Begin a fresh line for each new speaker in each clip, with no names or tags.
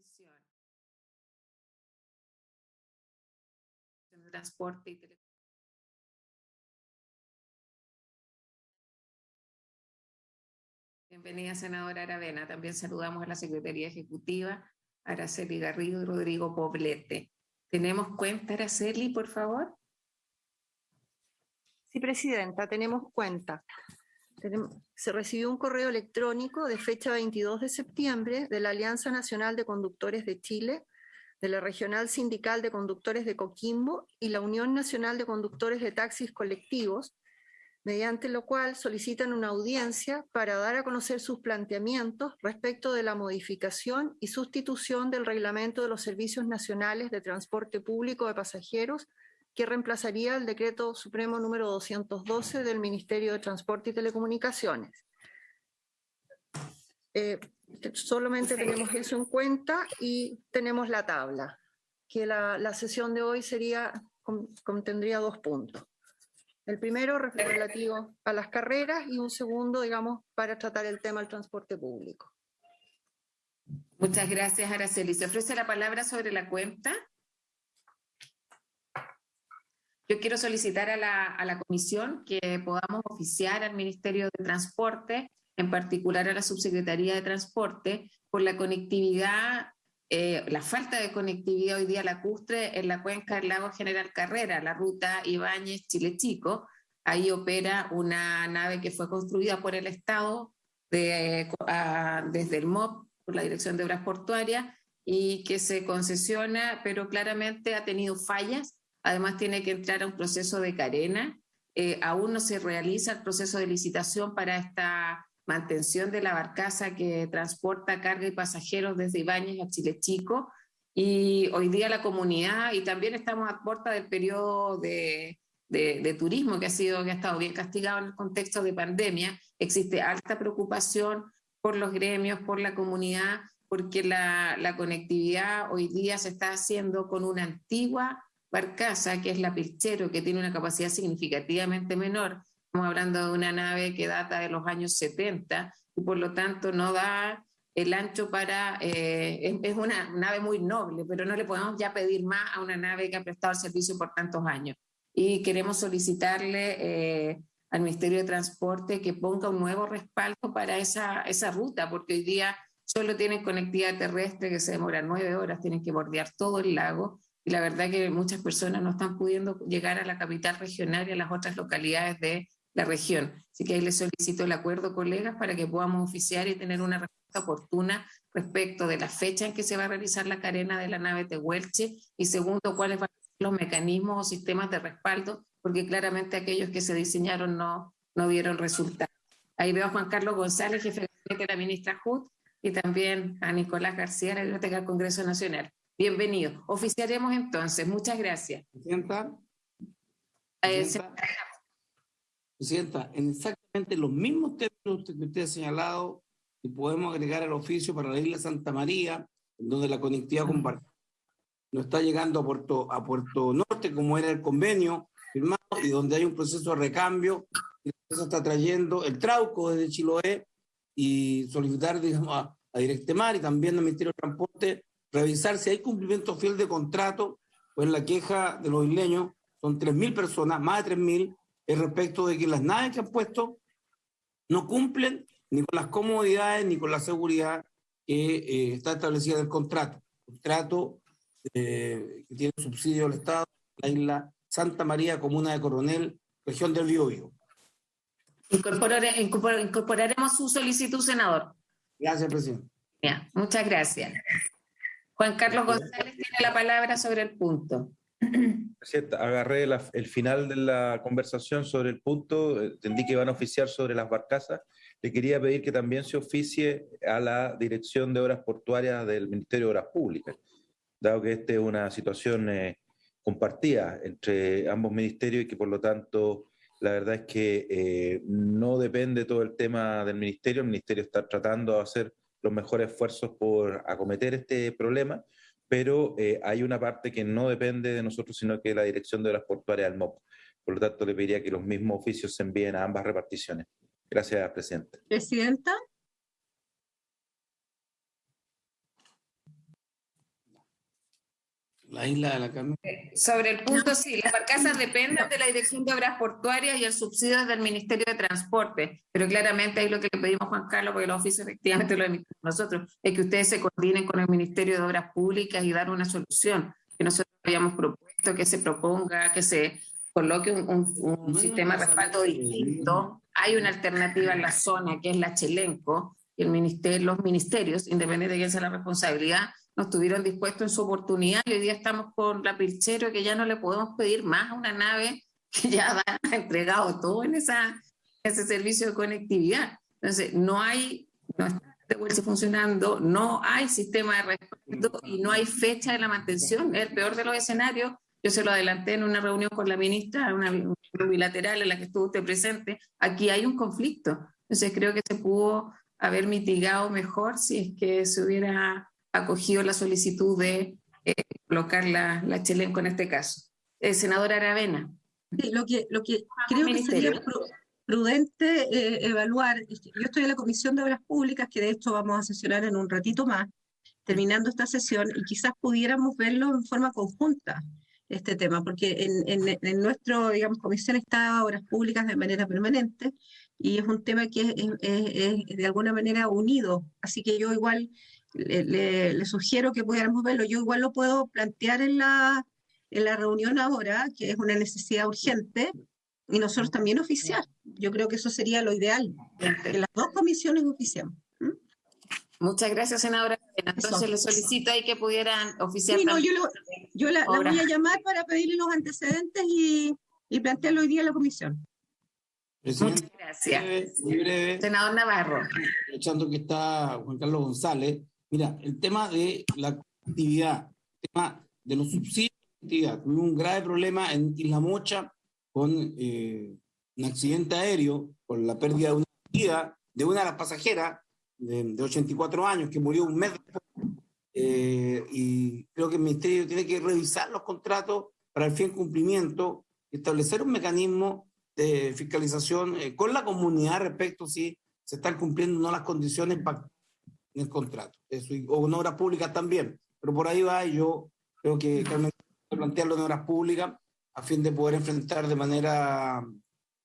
Comisión de Transporte y Telecomunicaciones. Bienvenida, senadora Aravena. También saludamos a la Secretaría Ejecutiva, Araceli Garrido y Rodrigo Poblete. ¿Tenemos cuenta, Araceli, por favor?
Sí, Presidenta, tenemos cuenta. Se recibió un correo electrónico de fecha 22 de septiembre de la Alianza Nacional de Conductores de Chile, de la Regional Sindical de Conductores de Coquimbo y la Unión Nacional de Conductores de Taxis Colectivos, mediante lo cual solicitan una audiencia para dar a conocer sus planteamientos respecto de la modificación y sustitución del Reglamento de los Servicios Nacionales de Transporte Público de Pasajeros, que reemplazaría el Decreto Supremo número 212 del Ministerio de Transporte y Telecomunicaciones. Solamente tenemos eso en cuenta y tenemos la tabla, que la sesión de hoy contendría 2 puntos. El primero relativo a las carreras y un segundo, digamos, para tratar el tema del transporte público.
Muchas gracias, Araceli. ¿Se ofrece la palabra sobre la cuenta? Yo quiero solicitar a la comisión que podamos oficiar al Ministerio de Transporte, en particular a la Subsecretaría de Transporte, por la conectividad, la falta de conectividad hoy día lacustre en la cuenca del lago General Carrera, la ruta Ibáñez-Chile Chico. Ahí opera una nave que fue construida por el Estado desde el MOP, por la Dirección de Obras Portuarias, y que se concesiona, pero claramente ha tenido fallas. Además tiene que entrar a un proceso de carena. Aún no se realiza el proceso de licitación para esta mantención de la barcaza que transporta carga y pasajeros desde Ibáñez a Chile Chico. Y hoy día la comunidad, y también estamos a puerta del periodo de turismo que ha estado bien castigado en el contexto de pandemia, existe alta preocupación por los gremios, por la comunidad, porque la conectividad hoy día se está haciendo con una antigua barcaza, que es la Pilchero, que tiene una capacidad significativamente menor. Estamos hablando de una nave que data de los años 70 y por lo tanto no da el ancho para... es una nave muy noble, pero no le podemos ya pedir más a una nave que ha prestado el servicio por tantos años. Y queremos solicitarle al Ministerio de Transporte que ponga un nuevo respaldo para esa ruta, porque hoy día solo tienen conectividad terrestre que se demora 9 horas, tienen que bordear todo el lago. Y la verdad que muchas personas no están pudiendo llegar a la capital regional y a las otras localidades de la región. Así que ahí les solicito el acuerdo, colegas, para que podamos oficiar y tener una respuesta oportuna respecto de la fecha en que se va a realizar la carena de la nave Tehuelche y segundo, cuáles van a ser los mecanismos o sistemas de respaldo, porque claramente aquellos que se diseñaron no dieron resultado. Ahí veo a Juan Carlos González, jefe de gabinete de la ministra HUD, y también a Nicolás García, la Biblioteca del Congreso Nacional. Bienvenido. Oficiaremos entonces. Muchas gracias.
Presidenta, en exactamente los mismos términos que usted ha señalado, y podemos agregar el oficio para la isla Santa María, donde la conectividad compartida no está llegando a Puerto Norte, como era el convenio firmado, y donde hay un proceso de recambio, y eso está trayendo el Trauco desde Chiloé, y solicitar, digamos, a Directemar y también al Ministerio de Transporte revisar si hay cumplimiento fiel de contrato, pues la queja de los isleños son 3.000 personas, más de 3.000, es respecto de que las naves que han puesto no cumplen ni con las comodidades ni con la seguridad que está establecida en el contrato. Contrato que tiene subsidio del Estado, la isla Santa María, comuna de Coronel, región del Biobío.
Incorporaremos su solicitud, senador.
Gracias, presidente.
Bien, muchas gracias. Juan Carlos González tiene la palabra sobre el punto.
Presidenta, agarré el final de la conversación sobre el punto, entendí que van a oficiar sobre las barcazas. Le quería pedir que también se oficie a la Dirección de Obras Portuarias del Ministerio de Obras Públicas, dado que esta es una situación compartida entre ambos ministerios y que por lo tanto la verdad es que no depende todo el tema del ministerio. El ministerio está tratando de hacer los mejores esfuerzos por acometer este problema, pero hay una parte que no depende de nosotros, sino que la Dirección de Obras Portuarias del MOP. Por lo tanto, le pediría que los mismos oficios se envíen a ambas reparticiones. Gracias, Presidenta.
Presidenta.
La isla de la Carmen.
Sobre el punto, sí, las barcazas dependen de la Dirección de Obras Portuarias y el subsidio del Ministerio de Transporte, pero claramente ahí lo que le pedimos a Juan Carlos, porque los oficios efectivamente lo emitimos nosotros, es que ustedes se coordinen con el Ministerio de Obras Públicas y dar una solución, que nosotros habíamos propuesto, que se proponga, que se coloque un sistema de respaldo distinto. Hay una alternativa en la zona, que es la Chelenco, y los ministerios, independiente de quién sea la responsabilidad, no estuvieron dispuestos en su oportunidad y hoy día estamos con la Pilchero, que ya no le podemos pedir más a una nave que ya ha entregado todo en ese servicio de conectividad. Entonces, no está funcionando, no hay sistema de respaldo y no hay fecha de la mantención. Es el peor de los escenarios. Yo se lo adelanté en una reunión con la ministra, una bilateral en la que estuvo usted presente. Aquí hay un conflicto. Entonces, creo que se pudo haber mitigado mejor si es que se hubiera acogido la solicitud de colocar la Chelenco en este caso. Senadora Aravena.
Sí, lo que creo que sería prudente evaluar, yo estoy en la Comisión de Obras Públicas, que de hecho vamos a sesionar en un ratito más, terminando esta sesión, y quizás pudiéramos verlo en forma conjunta, este tema, porque en nuestra, digamos, comisión está Obras Públicas de manera permanente, y es un tema que es de alguna manera unido, así que yo igual le sugiero que pudiéramos verlo. Yo igual lo puedo plantear en la reunión ahora, que es una necesidad urgente, y nosotros también oficiar. Yo creo que eso sería lo ideal, que las dos comisiones oficiamos.
Muchas gracias, senadora. Entonces le solicito ahí que pudieran oficiar.
Sí, no, yo la voy a llamar para pedirle los antecedentes y plantearlo hoy día en la comisión.
Muchas gracias.
Muy breve.
Senador Navarro.
Aprovechando que está Juan Carlos González, mira, el tema de la actividad, el tema de los subsidios de actividad. Tuvimos un grave problema en Isla Mocha con un accidente aéreo, con la pérdida de una vida de una de las pasajeras de 84 años que murió un mes después. Y creo que el Ministerio tiene que revisar los contratos para el fiel cumplimiento, establecer un mecanismo de fiscalización con la comunidad respecto si se están cumpliendo o no las condiciones en el contrato. Eso, o en obras públicas también. Pero por ahí va, y yo creo que Carmen debe plantearlo en obras públicas a fin de poder enfrentar de manera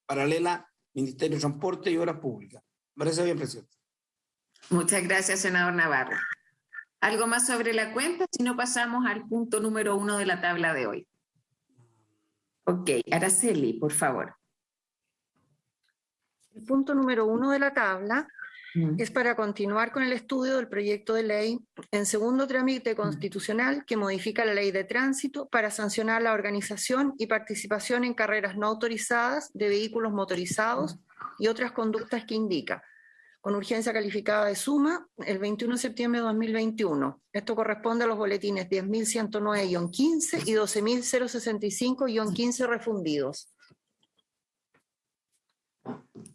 paralela Ministerio de Transporte y Obras Públicas. Me parece bien, presidente.
Muchas gracias, senador Navarro. ¿Algo más sobre la cuenta? Si no, pasamos al punto número 1 de la tabla de hoy. Ok, Araceli, por favor.
El punto número 1 de la tabla es para continuar con el estudio del proyecto de ley en segundo trámite constitucional que modifica la ley de tránsito para sancionar la organización y participación en carreras no autorizadas de vehículos motorizados y otras conductas que indica, con urgencia calificada de suma, el 21 de septiembre de 2021. Esto corresponde a los boletines 10.109-15 y 12.065-15 refundidos.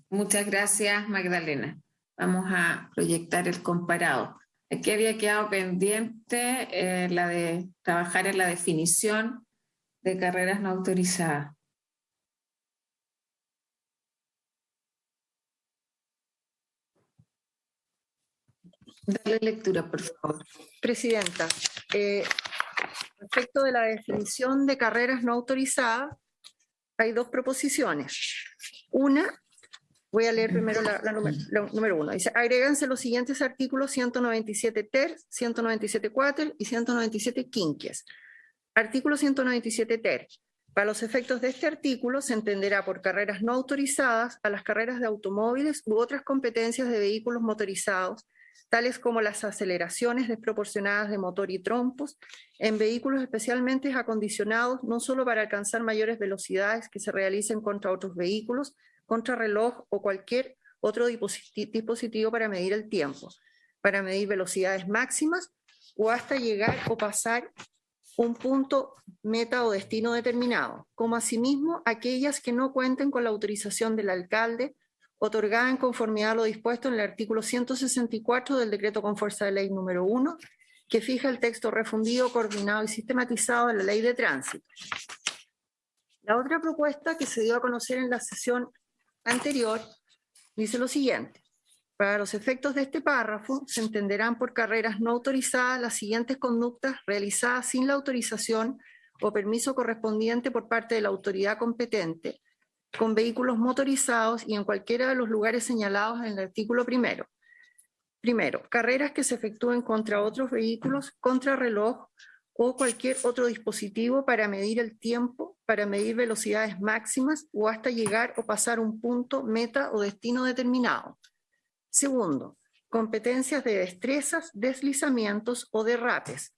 Muchas gracias, Magdalena. Vamos a proyectar el comparado. Aquí había quedado pendiente la de trabajar en la definición de carreras no autorizadas. Dale lectura, por favor.
Presidenta, respecto de la definición de carreras no autorizadas, hay dos proposiciones. Una, voy a leer primero la número 1. Dice, agréganse los siguientes artículos 197 ter, 197 quater y 197 quinquies. Artículo 197 ter. Para los efectos de este artículo se entenderá por carreras no autorizadas a las carreras de automóviles u otras competencias de vehículos motorizados, tales como las aceleraciones desproporcionadas de motor y trompos, en vehículos especialmente acondicionados no solo para alcanzar mayores velocidades que se realicen contra otros vehículos, contrarreloj o cualquier otro dispositivo para medir el tiempo, para medir velocidades máximas o hasta llegar o pasar un punto meta o destino determinado, como asimismo aquellas que no cuenten con la autorización del alcalde otorgada en conformidad a lo dispuesto en el artículo 164 del decreto con fuerza de ley número 1, que fija el texto refundido, coordinado y sistematizado de la ley de tránsito. La otra propuesta que se dio a conocer en la sesión anterior dice lo siguiente. Para los efectos de este párrafo, se entenderán por carreras no autorizadas las siguientes conductas realizadas sin la autorización o permiso correspondiente por parte de la autoridad competente, con vehículos motorizados y en cualquiera de los lugares señalados en el artículo primero. Primero, carreras que se efectúen contra otros vehículos, contra reloj o cualquier otro dispositivo para medir el tiempo, para medir velocidades máximas o hasta llegar o pasar un punto, meta o destino determinado. Segundo, competencias de destrezas, deslizamientos o derrapes.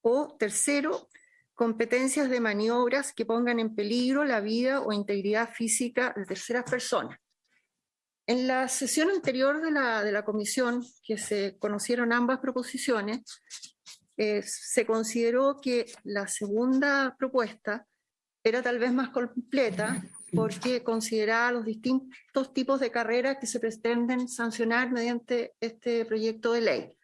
O tercero, competencias de maniobras que pongan en peligro la vida o integridad física de terceras personas. En la sesión anterior de la comisión, que se conocieron ambas proposiciones, se consideró que la segunda propuesta era tal vez más completa porque consideraba los distintos tipos de carreras que se pretenden sancionar mediante este proyecto de ley.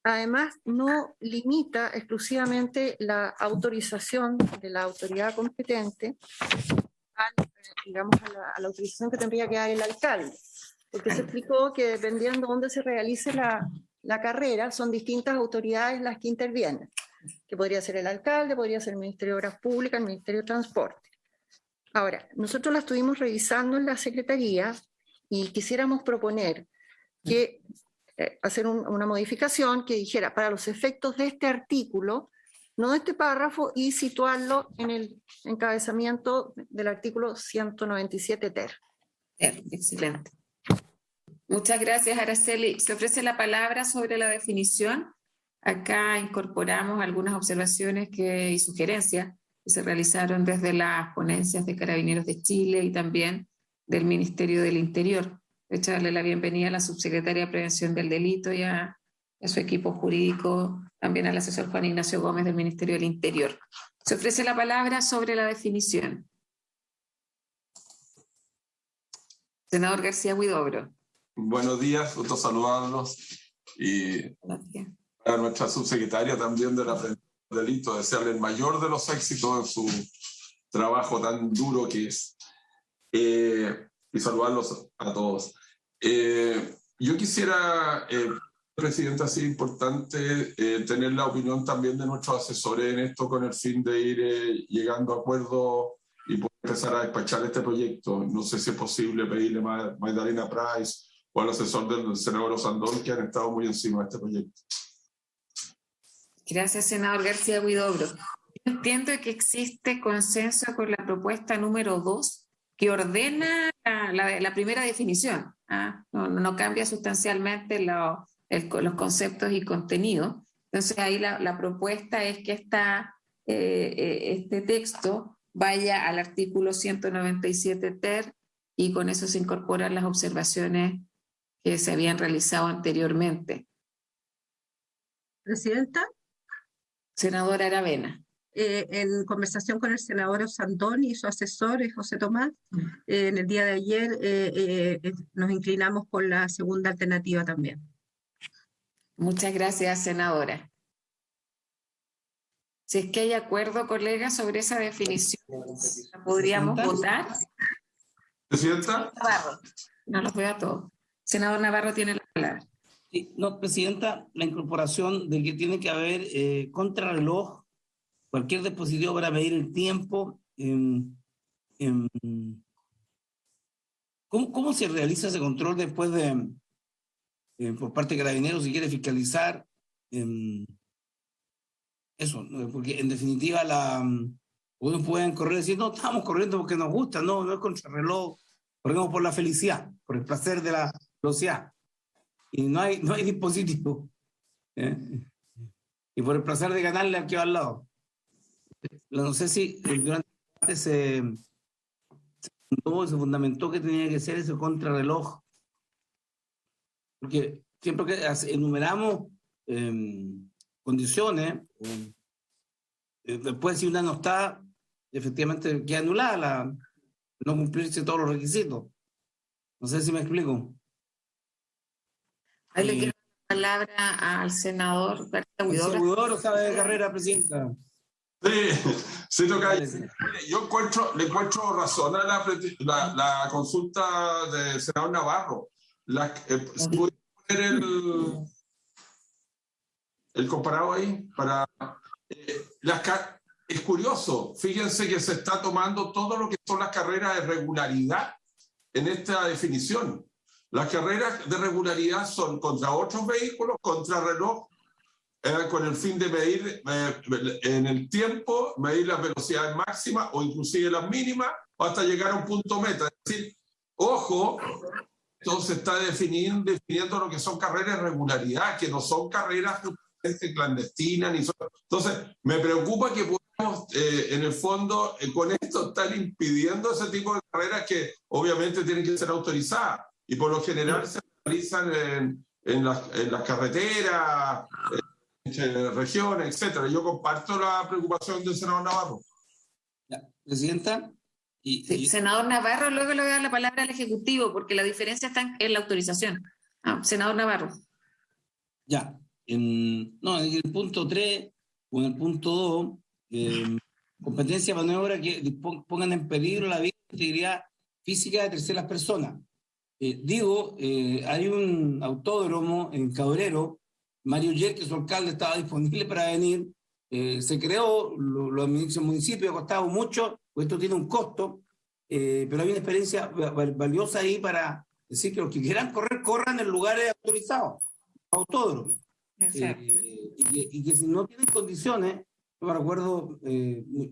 Además, no limita exclusivamente la autorización de la autoridad competente a la autorización que tendría que dar el alcalde, porque se explicó que dependiendo de dónde se realice la carrera, son distintas autoridades las que intervienen, que podría ser el alcalde, podría ser el Ministerio de Obras Públicas, el Ministerio de Transporte. Ahora, nosotros la estuvimos revisando en la Secretaría y quisiéramos proponer que hacer una modificación que dijera para los efectos de este artículo, no de este párrafo, y situarlo en el encabezamiento del artículo 197 ter.
Excelente. Muchas gracias, Araceli. Se ofrece la palabra sobre la definición. Acá incorporamos algunas observaciones y sugerencias que se realizaron desde las ponencias de Carabineros de Chile y también del Ministerio del Interior. De hecho, darle la bienvenida a la subsecretaria de Prevención del Delito y a su equipo jurídico, también al asesor Juan Ignacio Gómez del Ministerio del Interior. Se ofrece la palabra sobre la definición. Senador García Huidobro.
Buenos días, gusto saludarlos y a nuestra subsecretaria también de la Prevención del Delito, desearle el mayor de los éxitos en su trabajo tan duro que es y saludarlos a todos. Yo quisiera, Presidenta, así importante tener la opinión también de nuestros asesores en esto con el fin de ir llegando a acuerdos y poder empezar a despachar este proyecto. No sé si es posible pedirle a Magdalena Price o al asesor del senador Osandón, que han estado muy encima de este proyecto.
Gracias, senador García Huidobro. Yo entiendo que existe consenso con la propuesta número 2, que ordena la primera definición. No cambia sustancialmente los conceptos y contenidos. Entonces ahí la propuesta es que este texto vaya al artículo 197 ter y con eso se incorporan las observaciones que se habían realizado anteriormente.
Presidenta.
Senadora Aravena.
En conversación con el senador Osandón y su asesor, José Tomás, en el día de ayer nos inclinamos por la segunda alternativa también.
Muchas gracias, senadora. Si es que hay acuerdo, colegas, sobre esa definición, ¿podríamos votar?
Presidenta.
Navarro. No los veo a todos. Senador Navarro tiene la palabra.
Sí, no, Presidenta, la incorporación de que tiene que haber contrarreloj, cualquier dispositivo para medir el tiempo. ¿Cómo se realiza ese control después por parte de Carabineros si quiere fiscalizar? Eso, porque en definitiva uno pueden correr y decir, no, estamos corriendo porque nos gusta, no es contrarreloj, corremos por la felicidad, por el placer de la velocidad. Y no hay dispositivo. Y por el placer de ganarle al que va al lado. No sé si durante el debate se fundamentó que tenía que ser ese contrarreloj. Porque siempre que enumeramos condiciones, después si una no está, efectivamente queda anulada, no cumplirse todos los requisitos. No sé si me explico.
Ahí le quiero la palabra al senador García Huidobro.
Huidobro sabe de carrera, Presidenta.
Sí, toca. Yo le encuentro razón a la consulta del senador Navarro. ¿puedo poner el comparado ahí? Es curioso, fíjense que se está tomando todo lo que son las carreras de regularidad en esta definición. Las carreras de regularidad son contra otros vehículos, contra reloj, con el fin de medir en el tiempo, medir las velocidades máximas o inclusive las mínimas, hasta llegar a un punto meta. Es decir, ojo, entonces está definiendo lo que son carreras de regularidad, que no son carreras clandestinas. Entonces, me preocupa que podamos, en el fondo, con esto estar impidiendo ese tipo de carreras que obviamente tienen que ser autorizadas. Y por lo general se realizan en las carreteras, en regiones, etcétera. Yo comparto la preocupación del senador Navarro.
Presidenta.
Sí, senador Navarro, luego le voy a dar la palabra al Ejecutivo, porque la diferencia está en la autorización. Senador Navarro.
Ya. En el punto 3 o en el punto 2, competencia de maniobra que pongan en peligro la vida e integridad física de terceras personas. Hay un autódromo en Cabrero, Mario Yer, que su alcalde estaba disponible para venir, se creó, lo administra el municipio, ha costado mucho, pues esto tiene un costo, pero hay una experiencia valiosa ahí para decir que los que quieran correr, corran en lugares autorizados, autódromos. Y que si no tienen condiciones, yo me recuerdo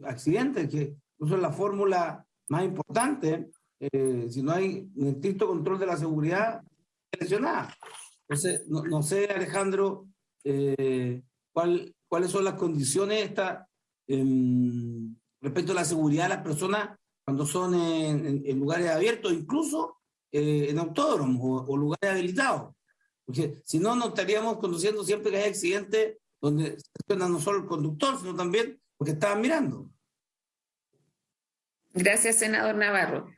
accidentes, que no son la fórmula más importante, si no hay un estricto control de la seguridad, lesionada. Entonces, no sé, Alejandro, cuáles son las condiciones respecto a la seguridad de las personas cuando son en lugares abiertos, incluso en autódromos o lugares habilitados. Porque si no, nos estaríamos conduciendo siempre que hay accidentes donde se lesiona no solo el conductor, sino también porque estaban mirando.
Gracias, senador Navarro.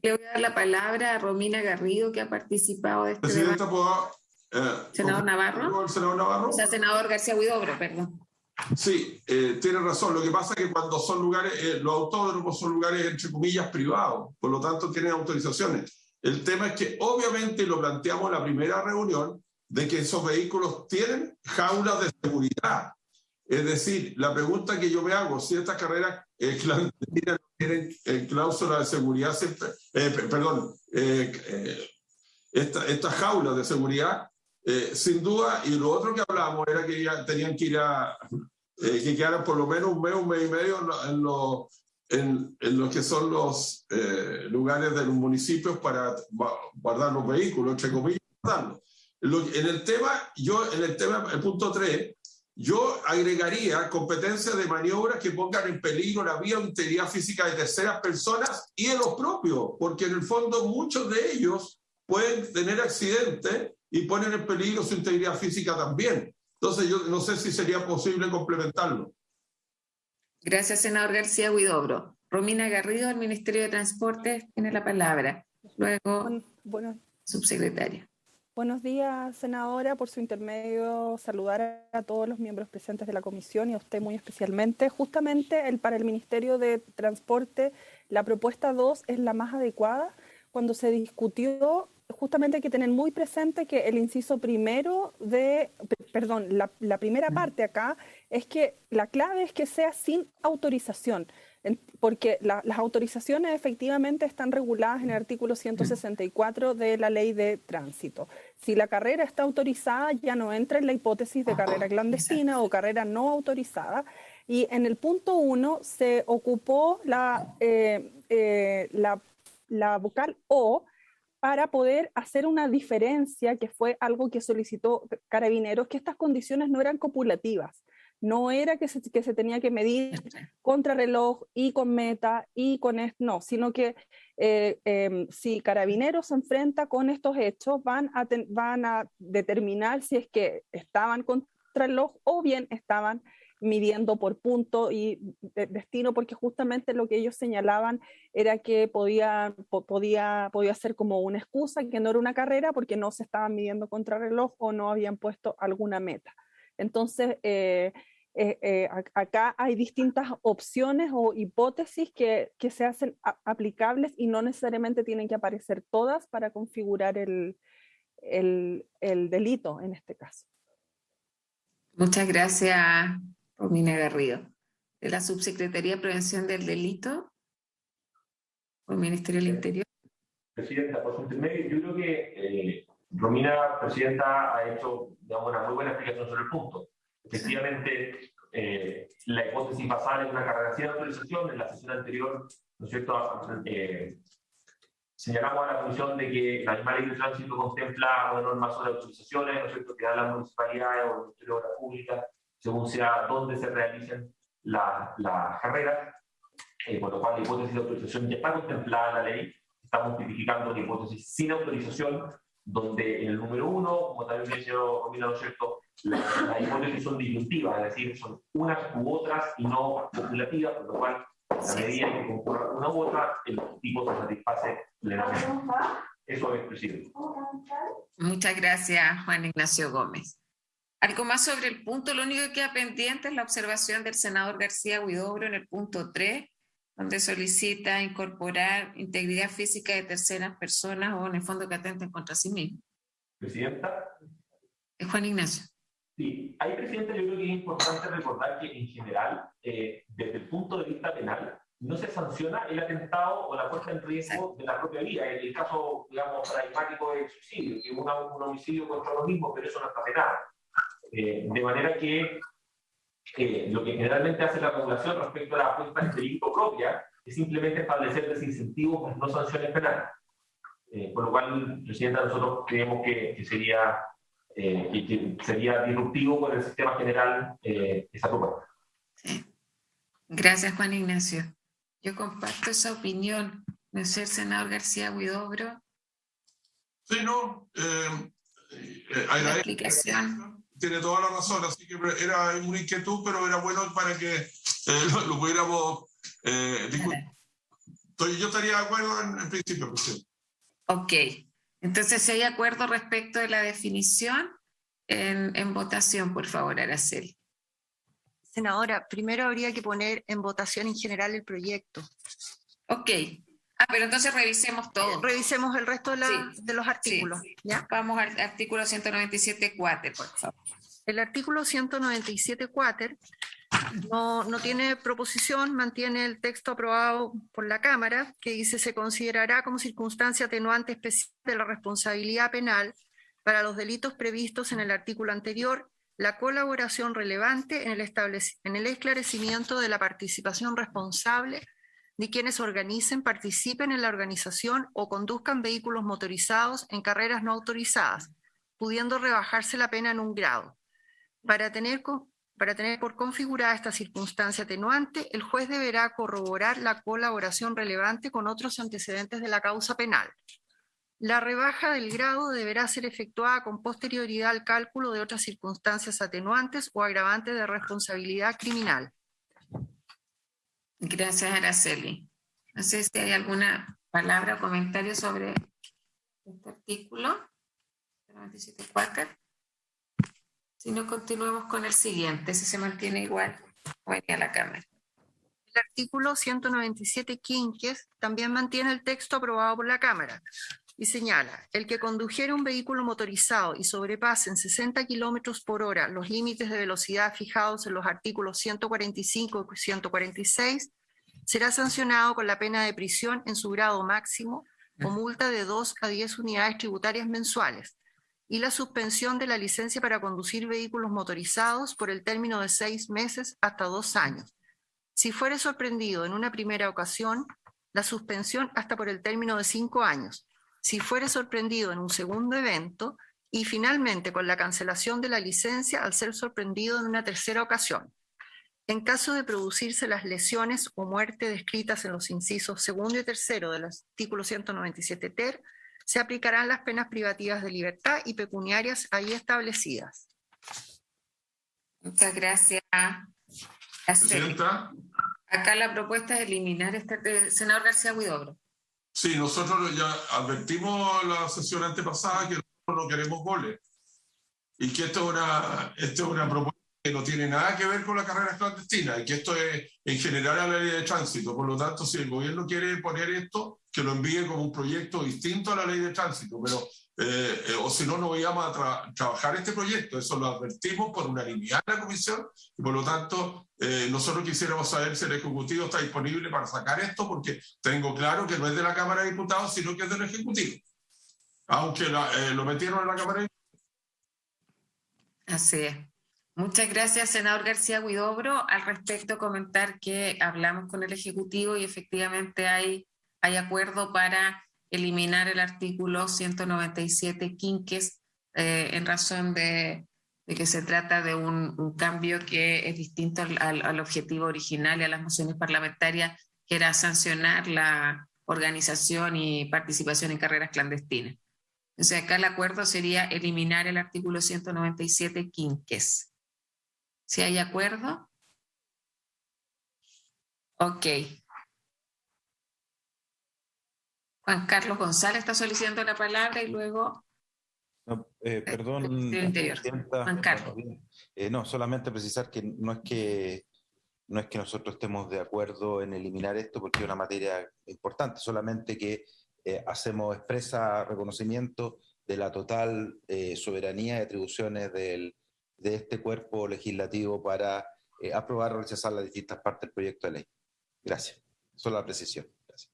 Le voy a dar la palabra a Romina Garrido, que ha participado de este debate. Senador Navarro.
¿El senador Navarro?
O sea, senador García Huidobro, perdón.
Sí, tiene razón. Lo que pasa es que cuando son lugares, los autódromos son lugares, entre comillas, privados, por lo tanto tienen autorizaciones. El tema es que obviamente, lo planteamos en la primera reunión, de que esos vehículos tienen jaulas de seguridad. Es decir, la pregunta que yo me hago, si estas carreras clandestinas tienen cláusula de seguridad, estas jaulas de seguridad, sin duda, y lo otro que hablamos era que ya tenían que ir que quedaran por lo menos un mes y medio en lo que son los lugares de los municipios para guardar los vehículos, entre comillas, guardarlos. En el tema, el punto 3, yo agregaría competencias de maniobras que pongan en peligro la vida o integridad física de terceras personas y de los propios, porque en el fondo muchos de ellos pueden tener accidentes y ponen en peligro su integridad física también. Entonces yo no sé si sería posible complementarlo.
Gracias, senador García Huidobro. Romina Garrido, del Ministerio de Transporte, tiene la palabra. Luego, subsecretaria.
Buenos días, senadora. Por su intermedio, saludar a todos los miembros presentes de la comisión y a usted muy especialmente. Justamente para el Ministerio de Transporte, la propuesta 2 es la más adecuada. Cuando se discutió, justamente hay que tener muy presente que el inciso primero la primera parte acá es que la clave es que sea sin autorización, porque las autorizaciones efectivamente están reguladas en el artículo 164 de la Ley de Tránsito. Si la carrera está autorizada, ya no entra en la hipótesis de carrera clandestina o carrera no autorizada. Y en el punto 1 se ocupó la vocal O para poder hacer una diferencia, que fue algo que solicitó Carabineros, que estas condiciones no eran copulativas. No era que se tenía que medir contrarreloj y con meta y con esto, no, sino que si Carabineros se enfrenta con estos hechos, van a determinar si es que estaban contrarreloj o bien estaban midiendo por punto y destino, porque justamente lo que ellos señalaban era que podía ser como una excusa, que no era una carrera porque no se estaban midiendo contrarreloj o no habían puesto alguna meta. Entonces, acá hay distintas opciones o hipótesis que se hacen aplicables y no necesariamente tienen que aparecer todas para configurar el delito en este caso.
Muchas gracias, Romina Garrido. De la Subsecretaría de Prevención del Delito, o el Ministerio del Interior.
Presidenta, por su intermedio, yo creo que Romina, presidenta, ha hecho, digamos, una muy buena explicación sobre el punto. Efectivamente, la hipótesis basada en una carrera sin autorización, en la sesión anterior, ¿no es cierto?, señalamos a la Comisión de que la misma ley de tránsito contempla una norma sobre autorizaciones, ¿no es cierto?, que dan las municipalidades o el Ministerio de Obras Públicas, según sea dónde se realicen las carreras, por lo cual la hipótesis de autorización ya está contemplada en la ley. Estamos tipificando la hipótesis sin autorización, donde en el número 1, como también mencionó Romina, ¿no es cierto?, las hipótesis son disyuntivas, es decir, son unas u otras y no copulativas, por lo cual, a la medida que concurra una u otra, el tipo se satisface plenamente. Eso es, presidente.
Muchas gracias, Juan Ignacio Gómez. Algo más sobre el punto. Lo único que queda pendiente es la observación del senador García Huidobro en el punto 3, donde solicita incorporar integridad física de terceras personas o en el fondo que atenten contra sí mismo.
Presidenta.
Juan Ignacio.
Sí, ahí, presidente, yo creo que es importante recordar que en general, desde el punto de vista penal, no se sanciona el atentado o la puesta en riesgo de la propia vida. En el caso, digamos, paradigmático del suicidio, que es un homicidio contra uno mismo, pero eso no está penado. De manera que lo que generalmente hace la regulación respecto a la puesta en peligro propia es simplemente establecer desincentivos con no sanciones penales. Por lo cual, presidenta, nosotros creemos que sería disruptivo con el sistema general esa propuesta.
Sí. Gracias, Juan Ignacio. Yo comparto esa opinión. ¿No es el senador García Huidobro?
Sí, no.
La explicación.
Tiene toda la razón, así que era una inquietud, pero era bueno para que lo pudiéramos discutir. Yo estaría de acuerdo en principio, presidente.
Ok. Entonces, si hay acuerdo respecto de la definición, en votación, por favor, Araceli.
Senadora, primero habría que poner en votación en general el proyecto.
Ok. Pero entonces revisemos todo.
Revisemos el resto de los artículos.
Sí.
¿Ya?
Vamos al artículo 197.4, por favor.
El artículo 197.4 no tiene proposición, mantiene el texto aprobado por la Cámara, que dice: se considerará como circunstancia atenuante especial de la responsabilidad penal para los delitos previstos en el artículo anterior la colaboración relevante en el esclarecimiento de la participación responsable de quienes organicen, participen en la organización o conduzcan vehículos motorizados en carreras no autorizadas, pudiendo rebajarse la pena en un grado. Para tener por configurada esta circunstancia atenuante, el juez deberá corroborar la colaboración relevante con otros antecedentes de la causa penal. La rebaja del grado deberá ser efectuada con posterioridad al cálculo de otras circunstancias atenuantes o agravantes de responsabilidad criminal.
Gracias, Araceli. No sé si hay alguna palabra o comentario sobre este artículo 97.4. Si no, continuemos con el siguiente, si se mantiene igual, venía a la Cámara.
El artículo 197 quinques también mantiene el texto aprobado por la Cámara y señala: el que condujera un vehículo motorizado y sobrepase en 60 kilómetros por hora los límites de velocidad fijados en los artículos 145 y 146 será sancionado con la pena de prisión en su grado máximo o multa de 2 a 10 unidades tributarias mensuales y la suspensión de la licencia para conducir vehículos motorizados por el término de 6 meses hasta 2 años. Si fuere sorprendido en una primera ocasión, la suspensión hasta por el término de 5 años. Si fuere sorprendido en un segundo evento, y finalmente con la cancelación de la licencia al ser sorprendido en una tercera ocasión. En caso de producirse las lesiones o muerte descritas en los incisos segundo y tercero del artículo 197 ter, se aplicarán las penas privativas de libertad y pecuniarias ahí establecidas.
Muchas gracias.
Presidenta.
Acá la propuesta es eliminar senador García Huidobro.
Sí, nosotros ya advertimos la sesión antepasada que nosotros no queremos goles y que esto es una propuesta que no tiene nada que ver con la carrera clandestina y que esto es en general a la ley de tránsito. Por lo tanto, si el gobierno quiere poner esto, que lo envíe como un proyecto distinto a la ley de tránsito, pero o si no, no íbamos a trabajar este proyecto. Eso lo advertimos por unanimidad en la comisión y por lo tanto nosotros quisiéramos saber si el Ejecutivo está disponible para sacar esto, porque tengo claro que no es de la Cámara de Diputados, sino que es del Ejecutivo, aunque lo metieron en la Cámara de Diputados.
Así es. Muchas gracias, senador García Huidobro. Al respecto, comentar que hablamos con el Ejecutivo y efectivamente hay acuerdo para eliminar el artículo 197 quinques en razón de que se trata de un cambio que es distinto al objetivo original y a las mociones parlamentarias, que era sancionar la organización y participación en carreras clandestinas. O sea, acá el acuerdo sería eliminar el artículo 197 quinques. ¿Sí hay acuerdo? Ok. Juan Carlos González está solicitando la palabra y luego...
No, perdón,
Juan Carlos.
No, solamente precisar que no es que nosotros estemos de acuerdo en eliminar esto porque es una materia importante, solamente que hacemos expresa reconocimiento de la total soberanía y atribuciones de este cuerpo legislativo para aprobar o rechazar las distintas partes del proyecto de ley. Gracias. Solo la precisión. Gracias.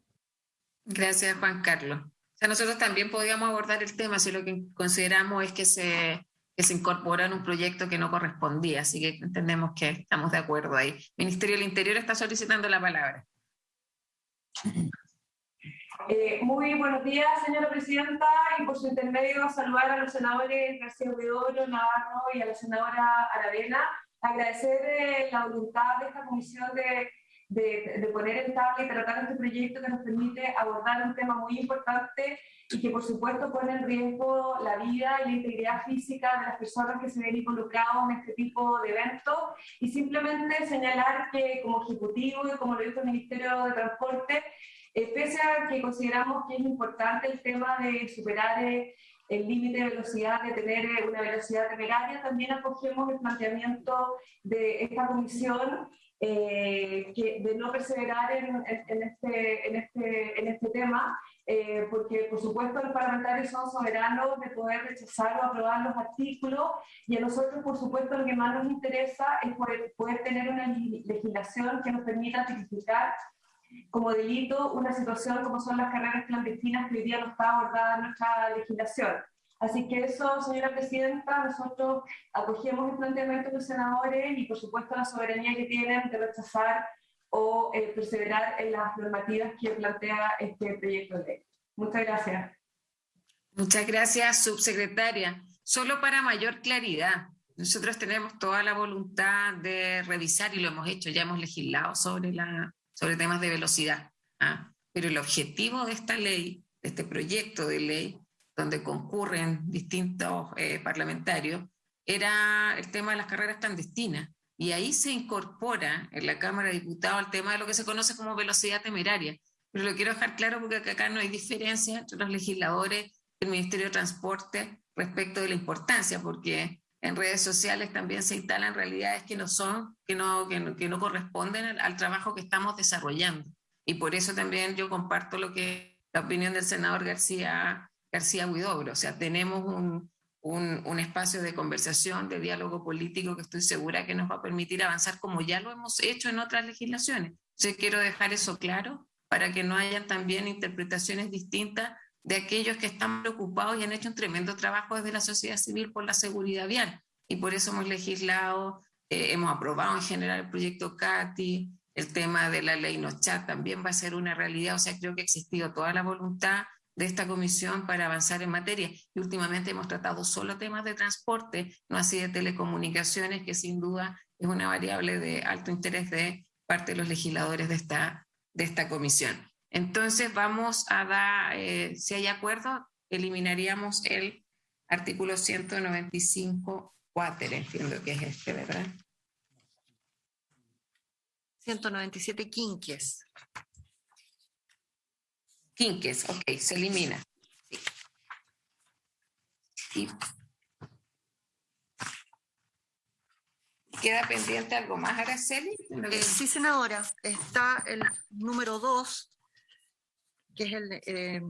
Gracias, Juan Carlos. O sea, nosotros también podíamos abordar el tema si lo que consideramos es que se incorpora en un proyecto que no correspondía, así que entendemos que estamos de acuerdo ahí. Ministerio del Interior está solicitando la palabra.
Muy buenos días, señora presidenta, y por su intermedio saludar a los senadores García Huidobro, Navarro y a la senadora Aravena, agradecer la voluntad de esta comisión de poner en tabla y tratar este proyecto que nos permite abordar un tema muy importante y que por supuesto pone en riesgo la vida y la integridad física de las personas que se ven involucradas en este tipo de eventos, y simplemente señalar que como Ejecutivo y como lo dijo el Ministerio de Transporte, pese a que consideramos que es importante el tema de superar el límite de velocidad, de tener una velocidad temeraria, también acogemos el planteamiento de esta comisión de no perseverar en este tema, porque por supuesto los parlamentarios son soberanos de poder rechazar o aprobar los artículos, y a nosotros por supuesto lo que más nos interesa es poder tener una legislación que nos permita tipificar como delito una situación como son las carreras clandestinas que hoy día no está abordada en nuestra legislación. Así que eso, señora presidenta, nosotros acogemos el planteamiento de los senadores y por supuesto la soberanía que tienen de rechazar o perseverar en las normativas que plantea este proyecto de ley. Muchas gracias.
Muchas gracias, subsecretaria. Solo para mayor claridad, nosotros tenemos toda la voluntad de revisar y lo hemos hecho, ya hemos legislado sobre temas de velocidad, pero el objetivo de esta ley, de este proyecto de ley, donde concurren distintos parlamentarios, era el tema de las carreras clandestinas. Y ahí se incorpora en la Cámara de Diputados el tema de lo que se conoce como velocidad temeraria. Pero lo quiero dejar claro porque acá no hay diferencia entre los legisladores del Ministerio de Transporte respecto de la importancia, porque en redes sociales también se instalan realidades que no corresponden al trabajo que estamos desarrollando. Y por eso también yo comparto la opinión del senador García Huidobro. O sea, tenemos un espacio de conversación, de diálogo político que estoy segura que nos va a permitir avanzar como ya lo hemos hecho en otras legislaciones. Yo quiero dejar eso claro para que no hayan también interpretaciones distintas de aquellos que están preocupados y han hecho un tremendo trabajo desde la sociedad civil por la seguridad vial. Y por eso hemos legislado, hemos aprobado en general el proyecto CATI, el tema de la ley Nochat también va a ser una realidad. O sea, creo que ha existido toda la voluntad de esta comisión para avanzar en materia. Y últimamente hemos tratado solo temas de transporte, no así de telecomunicaciones, que sin duda es una variable de alto interés de parte de los legisladores de esta comisión. Entonces vamos a dar, si hay acuerdo, eliminaríamos el artículo 195 cuáter, entiendo que es este, ¿verdad?
197 quinques.
Quinques, ok, se elimina. Sí. ¿Queda pendiente algo más, Araceli?
Sí, senadora. Está el número 2, que es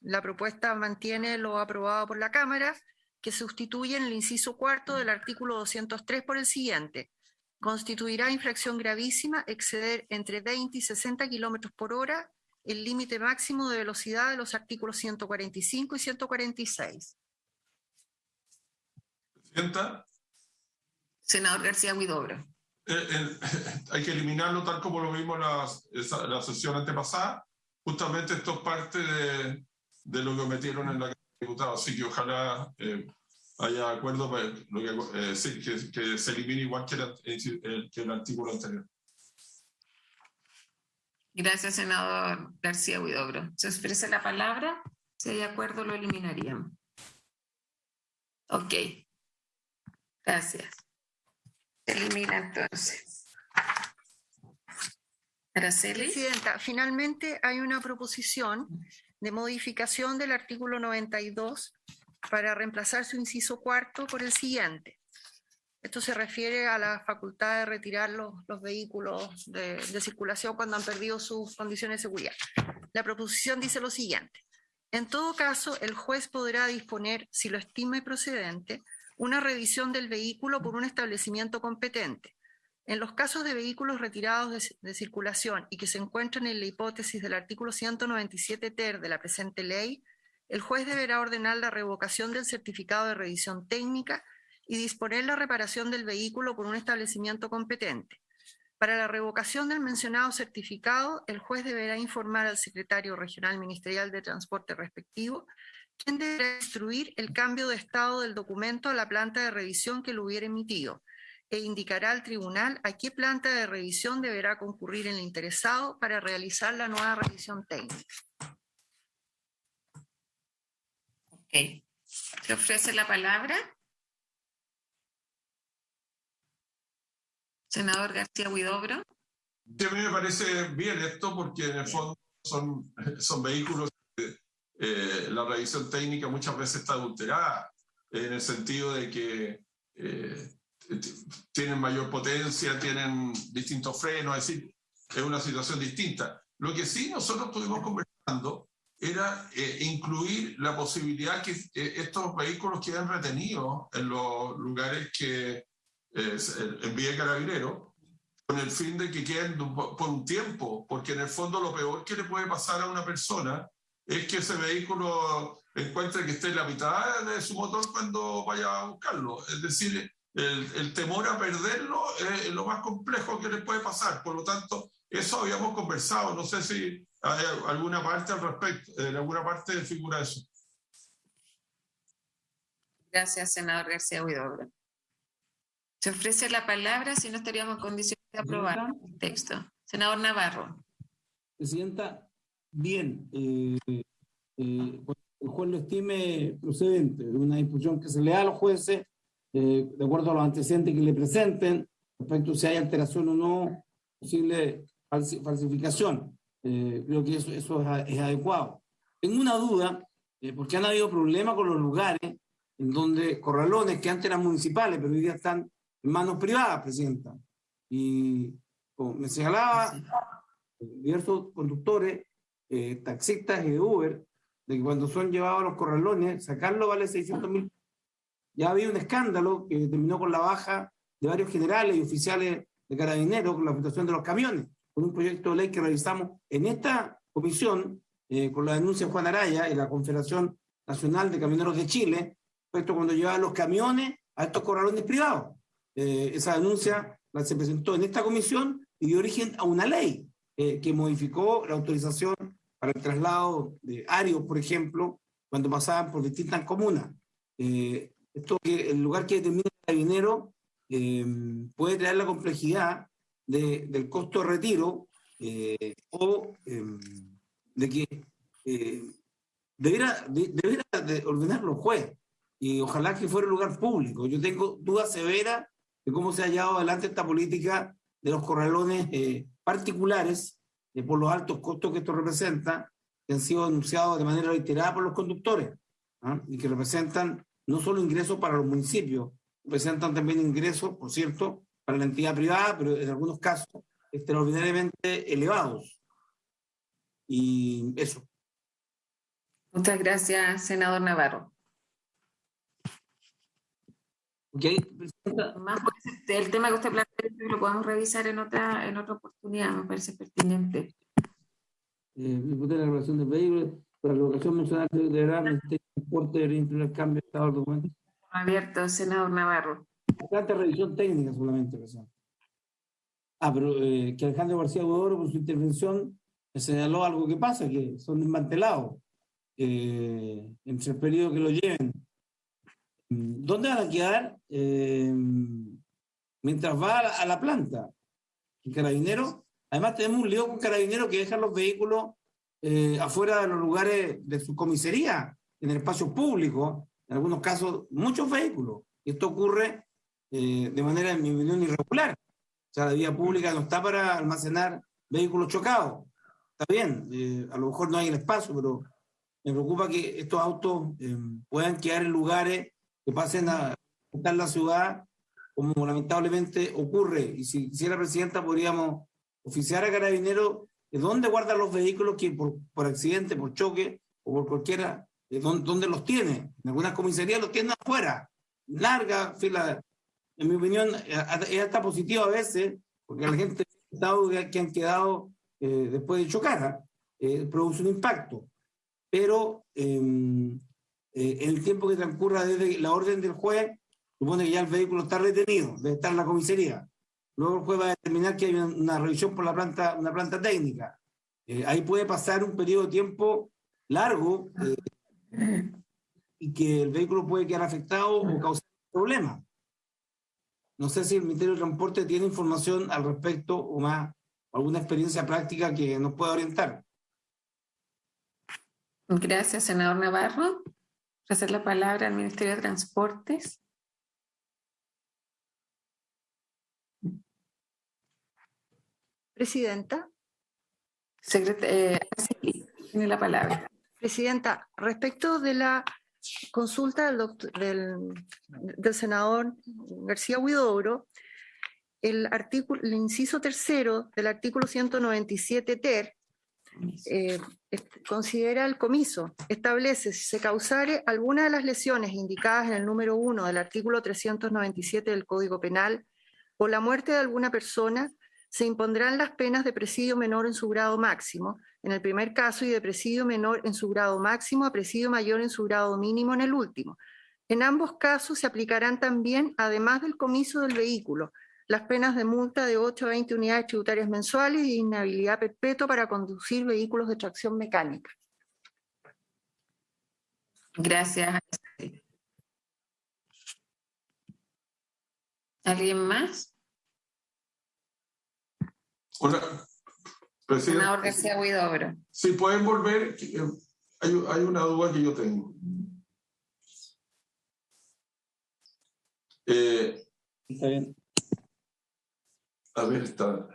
La propuesta mantiene lo aprobado por la Cámara, que sustituye en el inciso cuarto del artículo 203 por el siguiente. Constituirá infracción gravísima exceder entre 20 y 60 kilómetros por hora el límite máximo de velocidad de los artículos 145 y 146.
Presidenta.
Senador García Huidobro.
Hay que eliminarlo tal como lo vimos la sesión antepasada. Justamente esto es parte de lo que metieron en la Cámara de Diputados, así que ojalá haya acuerdo para que se elimine igual que el artículo anterior.
Gracias, senador García Huidobro. ¿Se ofrece la palabra? Si hay acuerdo, lo eliminaríamos. Ok. Gracias. Se elimina entonces. Araceli.
Presidenta, finalmente hay una proposición de modificación del artículo 92 para reemplazar su inciso cuarto por el siguiente. Esto se refiere a la facultad de retirar los vehículos de circulación cuando han perdido sus condiciones de seguridad. La proposición dice lo siguiente. En todo caso, el juez podrá disponer, si lo estime procedente, una revisión del vehículo por un establecimiento competente. En los casos de vehículos retirados de circulación y que se encuentran en la hipótesis del artículo 197 ter de la presente ley, el juez deberá ordenar la revocación del certificado de revisión técnica y disponer la reparación del vehículo por un establecimiento competente. Para la revocación del mencionado certificado, el juez deberá informar al secretario regional ministerial de transporte respectivo, quien deberá instruir el cambio de estado del documento a la planta de revisión que lo hubiera emitido, e indicará al tribunal a qué planta de revisión deberá concurrir el interesado para realizar la nueva revisión técnica.
Ok. ¿Se ofrece la palabra? Senador García Huidobro.
Sí, a mí me parece bien esto porque en el fondo son vehículos que la revisión técnica muchas veces está adulterada en el sentido de que tienen mayor potencia, tienen distintos frenos, es decir, es una situación distinta. Lo que sí nosotros estuvimos conversando era incluir la posibilidad que estos vehículos queden retenidos en los lugares que envíe Carabineros, con el fin de que queden por un tiempo, porque en el fondo lo peor que le puede pasar a una persona es que ese vehículo encuentre que esté en la mitad de su motor cuando vaya a buscarlo. Es decir, el temor a perderlo es lo más complejo que le puede pasar. Por lo tanto, eso habíamos conversado. No sé si hay alguna parte al respecto, en alguna parte figura eso.
Gracias, senador García Huidobro. Se ofrece la palabra, si no estaríamos en condiciones de aprobar el texto. Senador Navarro.
Presidenta, bien, el juez lo estime procedente, de una disposición que se le da a los jueces, de acuerdo a los antecedentes que le presenten, respecto a si hay alteración o no, posible falsificación. Creo que eso es adecuado. Tengo una duda, porque han habido problemas con los lugares en donde corralones que antes eran municipales, pero hoy día están en manos privadas, Presidenta. Y como me señalaba diversos conductores, taxistas y de Uber, de que cuando son llevados a los corralones, sacarlo vale 600.000. Ya había un escándalo que terminó con la baja de varios generales y oficiales de Carabineros con la afectación de los camiones, con un proyecto de ley que realizamos en esta comisión, con la denuncia de Juan Araya y la Confederación Nacional de Camioneros de Chile, respecto cuando llevaban los camiones a estos corralones privados. Esa denuncia se presentó en esta comisión y dio origen a una ley que modificó la autorización para el traslado de arios, por ejemplo, cuando pasaban por distintas comunas. Esto que el lugar que determina el carabinero puede traer la complejidad del costo de retiro o de que debiera ordenarlo el juez, y ojalá que fuera un lugar público. Yo tengo dudas severas de cómo se ha llevado adelante esta política de los corralones particulares por los altos costos que esto representa, que han sido anunciados de manera reiterada por los conductores, y que representan no solo ingresos para los municipios, representan también ingresos, por cierto, para la entidad privada, pero en algunos casos extraordinariamente elevados. Y eso.
Muchas gracias, senador Navarro.
Okay.
Más el tema que usted plantea lo podemos revisar en otra oportunidad, me parece pertinente.
Disputar la relación de vehículos, para la locación mencionada deberá el transporte de el cambio de estado del documento.
Abierto, senador Navarro.
Acá revisión técnica solamente, presidente. Pero que Alejandro García Huidobro, con su intervención, señaló algo que pasa, que son desmantelados entre el periodo que lo lleven. ¿Dónde van a quedar mientras va a la planta? El carabinero, además tenemos un lío con carabineros que dejan los vehículos afuera de los lugares de su comisaría, en el espacio público, en algunos casos muchos vehículos. Y esto ocurre de manera, en mi opinión, irregular. O sea, la vía pública no está para almacenar vehículos chocados. Está bien, a lo mejor no hay el espacio, pero me preocupa que estos autos puedan quedar en lugares que pasen a estar la ciudad, como lamentablemente ocurre. Y si quisiera, presidenta, podríamos oficiar a carabineros de dónde guardan los vehículos que por accidente, por choque o por cualquiera, dónde los tiene. En algunas comisarías los tienen afuera. Larga fila. En mi opinión, es hasta positivo a veces, porque la gente que han quedado después de chocar produce un impacto. Pero en el tiempo que transcurra desde la orden del juez, supone que ya el vehículo está retenido, debe estar en la comisaría. Luego el juez va a determinar que hay una revisión por una planta técnica. Ahí puede pasar un periodo de tiempo largo y que el vehículo puede quedar afectado o causar problemas. No sé si el Ministerio de Transporte tiene información al respecto o más, alguna experiencia práctica que nos pueda orientar.
Gracias, senador Navarro. Hacer la palabra al Ministerio de Transportes.
Presidenta.
Tiene la palabra.
Presidenta, respecto de la consulta del senador García Huidobro, el inciso tercero del artículo 197 ter considera el comiso, establece si se causare alguna de las lesiones indicadas en el número 1 del artículo 397 del Código Penal o la muerte de alguna persona, se impondrán las penas de presidio menor en su grado máximo, en el primer caso, y de presidio menor en su grado máximo a presidio mayor en su grado mínimo en el último. En ambos casos se aplicarán también, además del comiso del vehículo, las penas de multa de 8 a 20 unidades tributarias mensuales y inhabilidad perpetua para conducir vehículos de tracción mecánica.
Gracias. ¿Alguien más?
Hola, presidente.
Senador García Huidobro.
Si pueden volver, hay una duda que yo tengo.
Está bien.
A ver, está.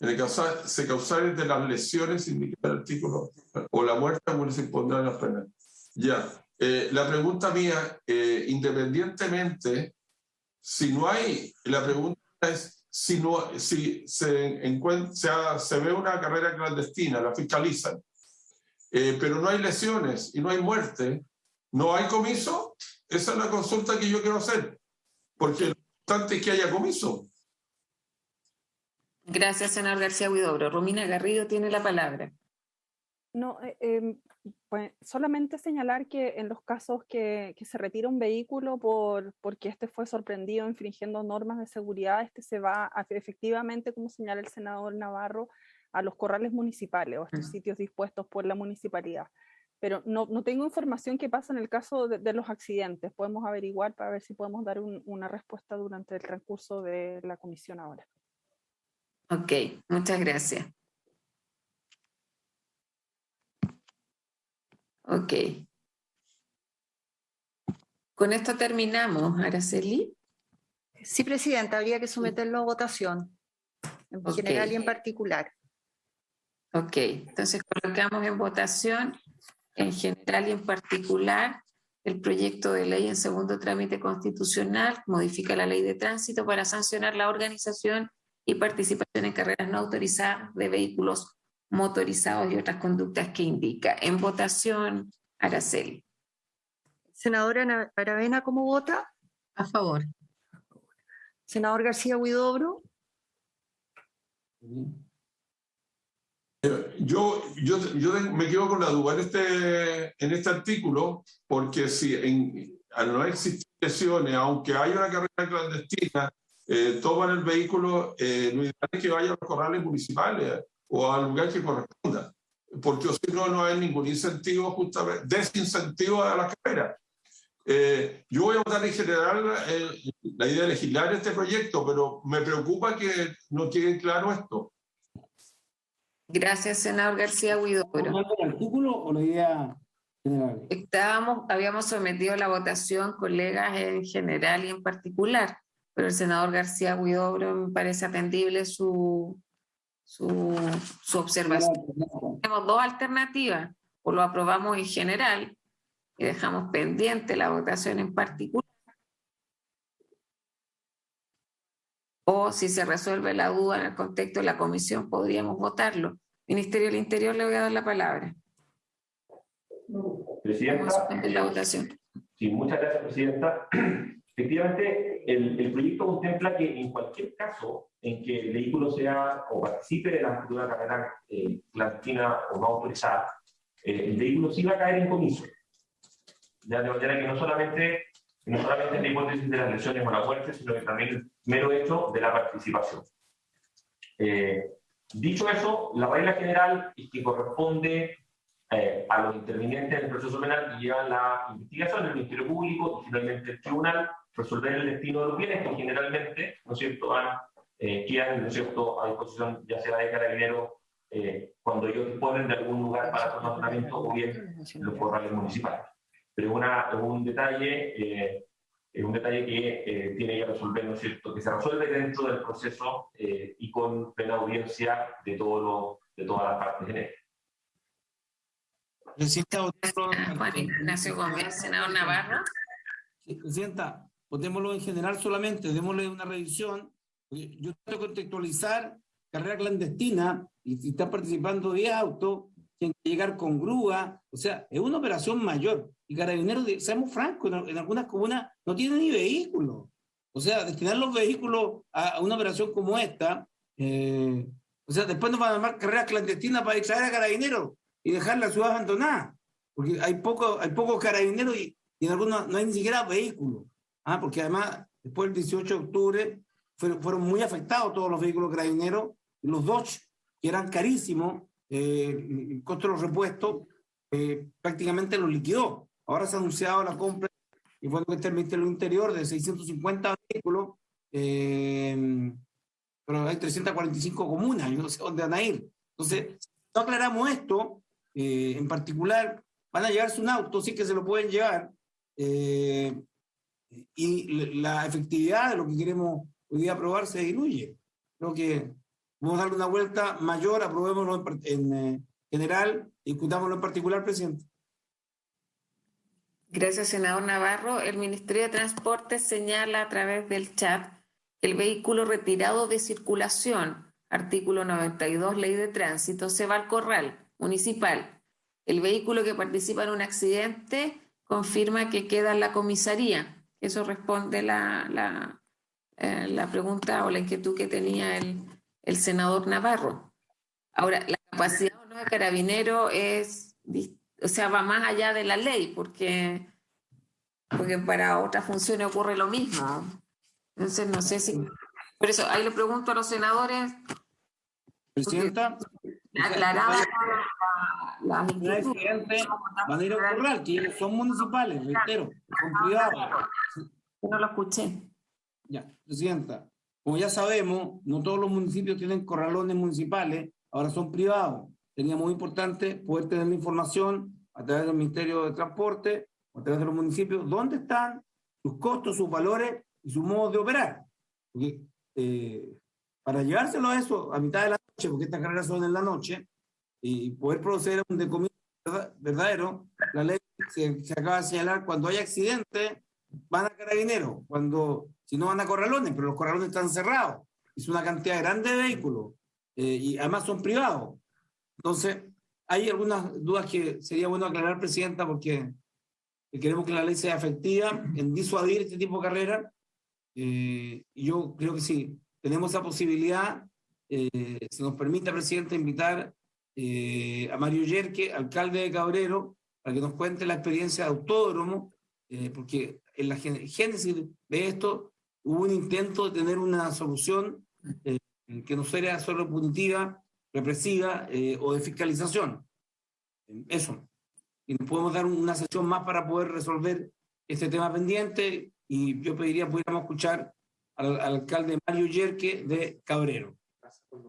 En el caso se causaren de las lesiones indicadas el artículo o la muerte, bueno, se impondrán las penas. Ya. La pregunta mía, independientemente, si no hay, la pregunta es si se ve una carrera clandestina, la fiscalizan, pero no hay lesiones y no hay muerte, ¿no hay comiso? Esa es la consulta que yo quiero hacer, porque lo importante es que haya comiso.
Gracias, senador García Huidobro. Romina Garrido tiene la palabra.
No, pues solamente señalar que en los casos que se retira un vehículo porque este fue sorprendido infringiendo normas de seguridad, se va efectivamente, como señala el senador Navarro, a los corrales municipales o a estos sitios dispuestos por la municipalidad. Pero no tengo información que pasa en el caso de los accidentes. Podemos averiguar para ver si podemos dar una respuesta durante el transcurso de la comisión ahora.
Ok, muchas gracias. Ok. Con esto terminamos, Araceli.
Sí, presidenta, habría que someterlo a votación, en general y en particular.
Ok, entonces colocamos en votación, en general y en particular, el proyecto de ley en segundo trámite constitucional, modifica la ley de tránsito para sancionar la organización y participación en carreras no autorizadas de vehículos motorizados y otras conductas que indica. En votación, Araceli.
Senadora Aravena, ¿cómo vota?
A favor.
Senador García Huidobro.
Yo me quedo con la duda en este artículo, porque si al no existir lesiones, aunque haya una carrera clandestina, toman el vehículo, lo ideal es que vaya a los corrales municipales o al lugar que corresponda, porque si no, no hay ningún incentivo, justamente, desincentivo a la carrera. Yo voy a votar en general la idea de legislar este proyecto, pero me preocupa que no quede claro esto.
Gracias, senador García Huidobro.
¿El artículo o la idea general?
Habíamos sometido la votación, colegas, en general y en particular, pero el senador García Huidobro me parece atendible su observación. Tenemos dos alternativas: o lo aprobamos en general y dejamos pendiente la votación en particular, o si se resuelve la duda en el contexto de la comisión, podríamos votarlo. Ministerio del Interior, le voy a dar la palabra.
Presidenta.
Vamos a suspender la votación.
Sí, muchas gracias, Presidenta. Efectivamente, el proyecto contempla que en cualquier caso en que el vehículo sea o participe de la futura carrera clandestina o no autorizada, el vehículo sí va a caer en comiso. Ya, de manera que no solamente es la hipótesis de las lesiones o la muerte, sino que también el mero hecho de la participación. Dicho eso, la regla general es que corresponde a los intervinientes en el proceso penal que llevan la investigación, el Ministerio Público y finalmente el tribunal, resolver el destino de los bienes que generalmente, ¿no es cierto?, quedan, ¿no es cierto?, a disposición ya sea de Carabineros cuando ellos disponen de algún lugar para su almacenamiento o bien los corrales municipales. Pero es un detalle que tiene que resolver, ¿no es cierto?, que se resuelve dentro del proceso y con plena audiencia de todas las partes en él.
Presidenta,
Juan Ignacio Gómez, senador Navarro.
Sí, Presidenta, votémoslo en general solamente, démosle una revisión. Yo quiero contextualizar carrera clandestina y si están participando 10 autos, tienen que llegar con grúa, o sea, es una operación mayor. Y Carabineros, seamos francos, en algunas comunas no tienen ni vehículos. O sea, destinar los vehículos a una operación como esta, o sea, después nos van a armar carreras clandestinas para distraer a Carabineros y dejar la ciudad abandonada, porque hay pocos carabineros y en algunos no hay ni siquiera vehículos, porque además después del 18 de octubre fueron muy afectados todos los vehículos carabineros, los Dodge, que eran carísimos, el costo de los repuestos prácticamente los liquidó. Ahora se ha anunciado la compra, y fue lo que está el Ministerio del Interior, de 650 vehículos, pero hay 345 comunas, yo no sé dónde van a ir. Entonces, no aclaramos esto, en particular, van a llevarse un auto, sí que se lo pueden llevar, y la efectividad de lo que queremos hoy día aprobar se diluye. Creo que vamos a darle una vuelta mayor, aprobémoslo en general, discutámoslo en particular, presidente.
Gracias, senador Navarro. El Ministerio de Transporte señala a través del chat que el vehículo retirado de circulación, artículo 92, Ley de Tránsito, se va al corral municipal. El vehículo que participa en un accidente confirma que queda en la comisaría. Eso responde la pregunta o la inquietud que tenía el senador Navarro. Ahora, la capacidad o no de Carabineros va más allá de la ley, porque para otras funciones ocurre lo mismo. Entonces, no sé si... Por eso, ahí le pregunto a los senadores...
Presidenta...
Aclarada las
inquietudes. Van a ir a corral, que son municipales, reitero, son privados.
No lo escuché.
Ya, Presidenta, como ya sabemos, no todos los municipios tienen corralones municipales, ahora son privados. Sería muy importante poder tener la información a través del Ministerio de Transporte, a través de los municipios, dónde están sus costos, sus valores y sus modos de operar. Porque, para llevárselo a eso a mitad de la noche, porque estas carreras son en la noche, y poder proceder a un decomiso verdadero, la ley se acaba de señalar, cuando hay accidente, van a Carabineros, si no van a corralones, pero los corralones están cerrados, es una cantidad grande de vehículos, y además son privados. Entonces, hay algunas dudas que sería bueno aclarar, Presidenta, porque queremos que la ley sea efectiva en disuadir este tipo de carrera. Y yo creo que sí, tenemos esa posibilidad. Se nos permite, Presidenta, invitar a Mario Yerke, alcalde de Cabrero, para que nos cuente la experiencia de autódromo, porque en la génesis de esto hubo un intento de tener una solución que no sea solo punitiva, represiva o de fiscalización. Eso. Y nos podemos dar una sesión más para poder resolver este tema pendiente, y yo pediría que pudiéramos escuchar al alcalde Mario Yerke de Cabrero,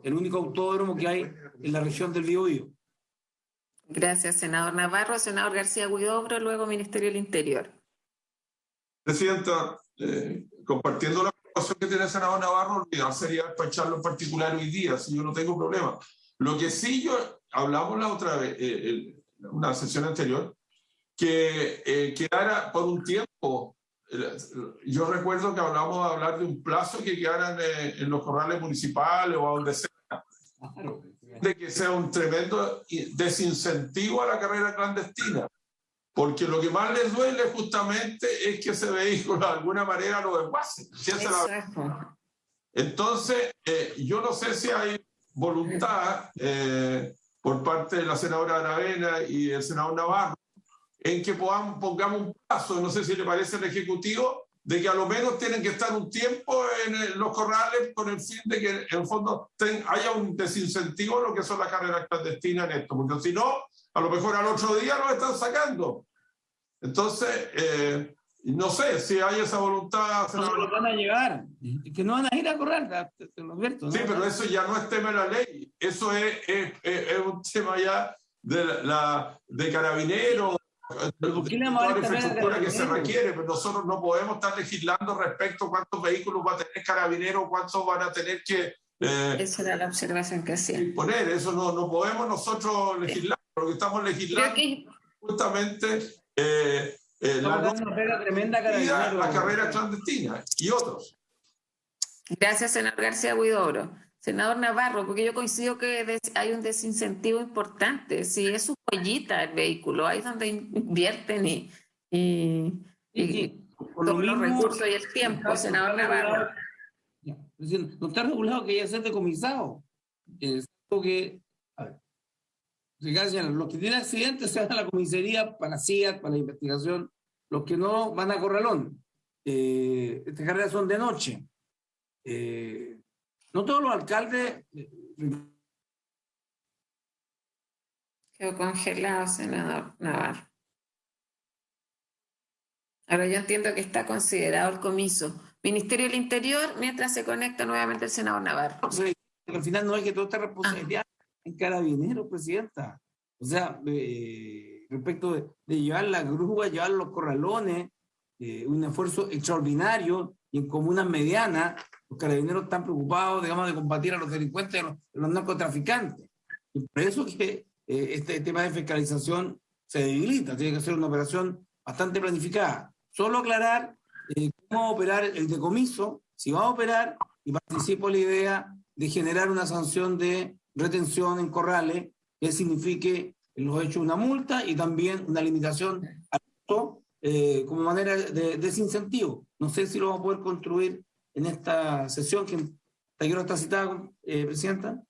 el único autódromo que hay en la región del Biobío.
Gracias, senador Navarro. Senador García Huidobro, luego Ministerio del Interior.
Presidenta, compartiendo la preocupación que tiene el senador Navarro, no sería despacharlo en particular hoy día, si yo no tengo problema. Lo que sí hablamos la otra vez, una sesión anterior, que quedara por un tiempo. Yo recuerdo que hablamos de hablar de un plazo que quedaran en los corrales municipales o a donde sea, de que sea un tremendo desincentivo a la carrera clandestina, porque lo que más les duele justamente es que ese vehículo de alguna manera lo desguace. Entonces, yo no sé si hay voluntad por parte de la senadora Aravena y el senador Navarro en que pongamos un plazo, no sé si le parece al Ejecutivo, de que a lo menos tienen que estar un tiempo en los corrales con el fin de que en el fondo haya un desincentivo a lo que son las carreras clandestinas en esto, porque si no, a lo mejor al otro día lo están sacando. Entonces, no sé si hay esa voluntad.
No lo van a llevar, que no van a ir a correr, te lo advierto, ¿no?
Sí, pero eso ya no es tema de la ley, eso es un tema ya de carabineros, de la infraestructura que se requiere, pero nosotros no podemos estar legislando respecto a cuántos vehículos va a tener Carabineros, cuántos van a tener que
esa era la observación que hacía.
Poner. Eso no podemos nosotros legislar, lo que estamos legislando justamente la carrera clandestina y otros.
Gracias, senador García Huidobro. Senador Navarro, porque yo coincido que hay un desincentivo importante. Si es su joyita el vehículo, ahí es donde invierten y todos los recursos y el tiempo, senador Navarro.
No está regulado que haya ser decomisado. Que, a ver, los que tienen accidentes se van a la comisaría para la CIAT, para la investigación. Los que no van a Corralón. Estas carreras son de noche. No todos los alcaldes.
Quedó congelado, senador Navarro. Ahora yo entiendo que está considerado el comiso. Ministerio del Interior, mientras se conecta nuevamente el senador Navarro.
Al final no hay que toda esta responsabilidad en Carabineros, Presidenta. O sea, respecto de llevar la grúa, llevar los corralones, un esfuerzo extraordinario, y en comunas medianas los Carabineros están preocupados, digamos, de combatir a los delincuentes, a los narcotraficantes. Y por eso que este tema de fiscalización se debilita, tiene que ser una operación bastante planificada. Solo aclarar cómo va a operar el decomiso, si va a operar, y participo en la idea de generar una sanción de retención en corrales que signifique en los hechos una multa y también una limitación al uso como manera de desincentivo. No sé si lo vamos a poder construir en esta sesión que hasta está citada, Presidenta.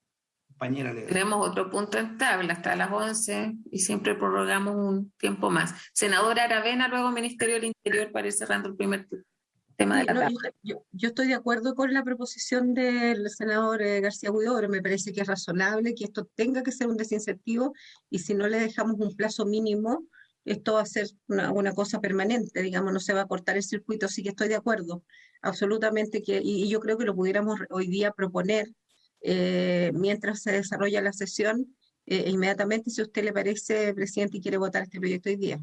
Compañera,
tenemos otro punto en tabla hasta las 11 y siempre prorrogamos un tiempo más. Senadora Aravena, luego Ministerio del Interior, para ir cerrando el primer tema de la tabla.
Yo estoy de acuerdo con la proposición del senador García Huidobro. Me parece que es razonable que esto tenga que ser un desincentivo, y si no le dejamos un plazo mínimo, esto va a ser una cosa permanente, digamos, no se va a cortar el circuito. Así que estoy de acuerdo absolutamente y yo creo que lo pudiéramos hoy día proponer mientras se desarrolla la sesión, inmediatamente, si a usted le parece, Presidente, y quiere votar este proyecto hoy día.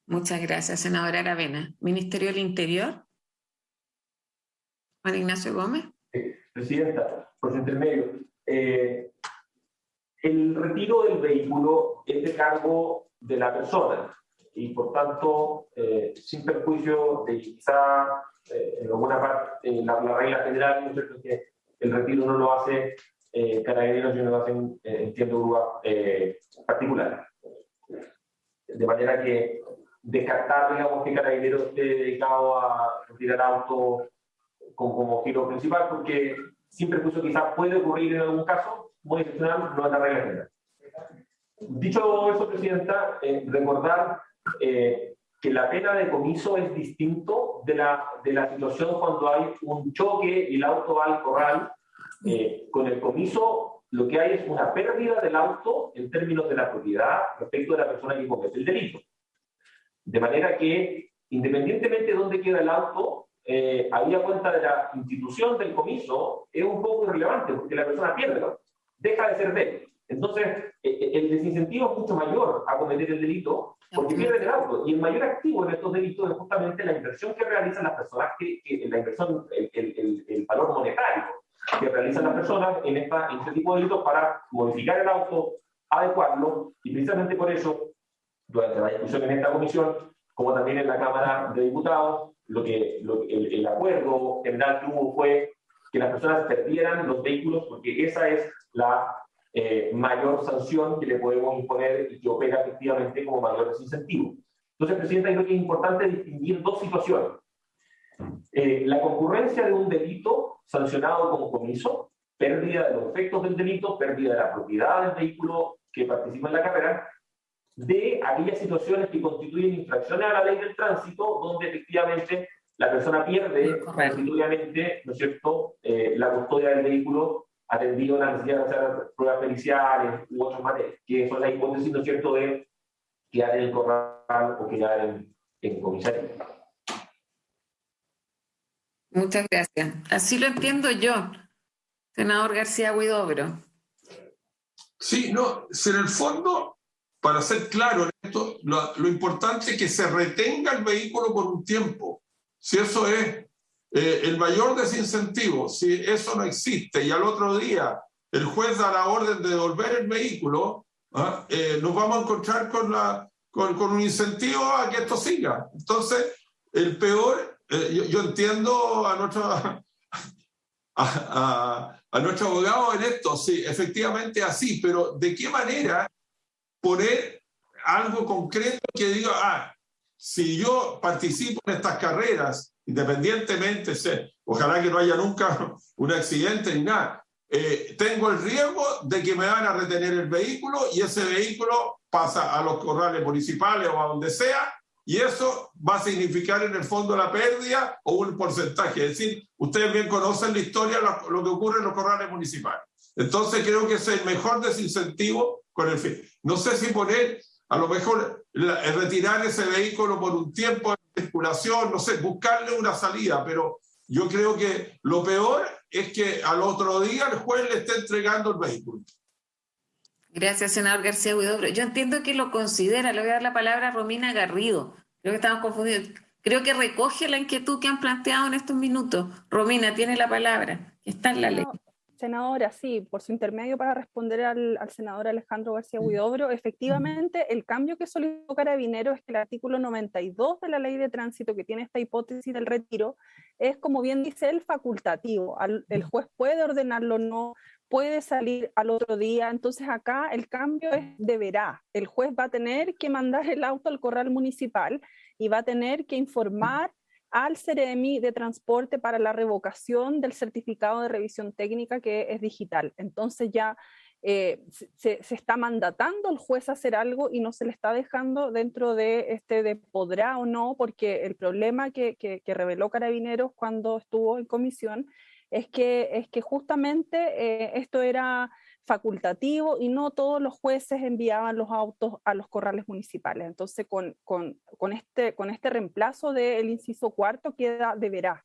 Muchas gracias, senadora Aravena. Ministerio del Interior. Juan Ignacio Gómez.
Presidenta, por su intermedio. El retiro del vehículo es de cargo de la persona y, por tanto, sin perjuicio de quizá en alguna parte la regla general, ¿no es cierto?, que el retiro no lo hace Carabineros y una dotación, entiendo, grúa particular. De manera que descartar, digamos, que Carabineros esté dedicado a retirar autos como giro principal, porque sin perjuicio quizás puede ocurrir en algún caso, muy excepcional, no es la regla general. Dicho eso, Presidenta, recordar que la pena de decomiso es distinto de la situación cuando hay un choque y el auto va al corral. Con el comiso lo que hay es una pérdida del auto en términos de la propiedad respecto de la persona que comete el delito. De manera que, independientemente de dónde queda el auto, habida cuenta de la institución del comiso, es un poco irrelevante, porque la persona pierde el auto, deja de ser de él. Entonces, el desincentivo es mucho mayor a cometer el delito, porque pierden el auto. Y el mayor activo en estos delitos es justamente la inversión que realizan las personas, la inversión, el valor monetario que realizan las personas en este tipo de delitos para modificar el auto, adecuarlo, y precisamente por eso, durante la discusión en esta comisión, como también en la Cámara de Diputados, el acuerdo general que hubo fue que las personas perdieran los vehículos, porque esa es la mayor sanción que le podemos imponer y que opera efectivamente como mayor desincentivo. Entonces, Presidenta, creo que es importante distinguir dos situaciones. La concurrencia de un delito sancionado como comiso, pérdida de los efectos del delito, pérdida de la propiedad del vehículo que participa en la carrera, de aquellas situaciones que constituyen infracciones a la ley del tránsito, donde efectivamente la persona pierde transitoriamente, ¿no es cierto?, la custodia del vehículo atendido a la necesidad de hacer pruebas periciales u otras materias, que son las hipótesis, ¿no es cierto?, de quedar en el corral o quedar en comisaría.
Muchas gracias. Así lo entiendo yo, senador García Huidobro.
Sí, no, si en el fondo, para ser claro en esto, lo importante es que se retenga el vehículo por un tiempo. Si eso es el mayor desincentivo, si eso no existe y al otro día el juez da la orden de devolver el vehículo, nos vamos a encontrar con un incentivo a que esto siga. Entonces, el peor, yo entiendo a nuestro abogado en esto, sí, efectivamente así, pero ¿de qué manera poner algo concreto que diga, si yo participo en estas carreras, independientemente, ojalá que no haya nunca un accidente ni nada, tengo el riesgo de que me van a retener el vehículo y ese vehículo pasa a los corrales municipales o a donde sea, y eso va a significar en el fondo la pérdida o un porcentaje. Es decir, ustedes bien conocen la historia, lo que ocurre en los corrales municipales. Entonces creo que ese es el mejor desincentivo con el fin. No sé si poner, a lo mejor, retirar ese vehículo por un tiempo de circulación, no sé, buscarle una salida, pero yo creo que lo peor es que al otro día el juez le esté entregando el vehículo.
Gracias, senador García Huidobro. Yo entiendo que lo considera. Le voy a dar la palabra a Romina Garrido. Creo que estamos confundidos. Creo que recoge la inquietud que han planteado en estos minutos. Romina, tiene la palabra. Está en la ley.
Senadora, sí, por su intermedio para responder al senador Alejandro García Huidobro, efectivamente el cambio que solicitó Carabineros es que el artículo 92 de la Ley de Tránsito, que tiene esta hipótesis del retiro, es, como bien dice él, facultativo. El juez puede ordenarlo o no, puede salir al otro día. Entonces acá el cambio es deberá. El juez va a tener que mandar el auto al corral municipal y va a tener que informar al Ceremi de Transporte para la revocación del certificado de revisión técnica, que es digital. Entonces ya se está mandatando al juez a hacer algo y no se le está dejando dentro de podrá o no, porque el problema que reveló Carabineros cuando estuvo en comisión es que justamente esto era facultativo y no todos los jueces enviaban los autos a los corrales municipales. Entonces, con este reemplazo del inciso cuarto queda deberá.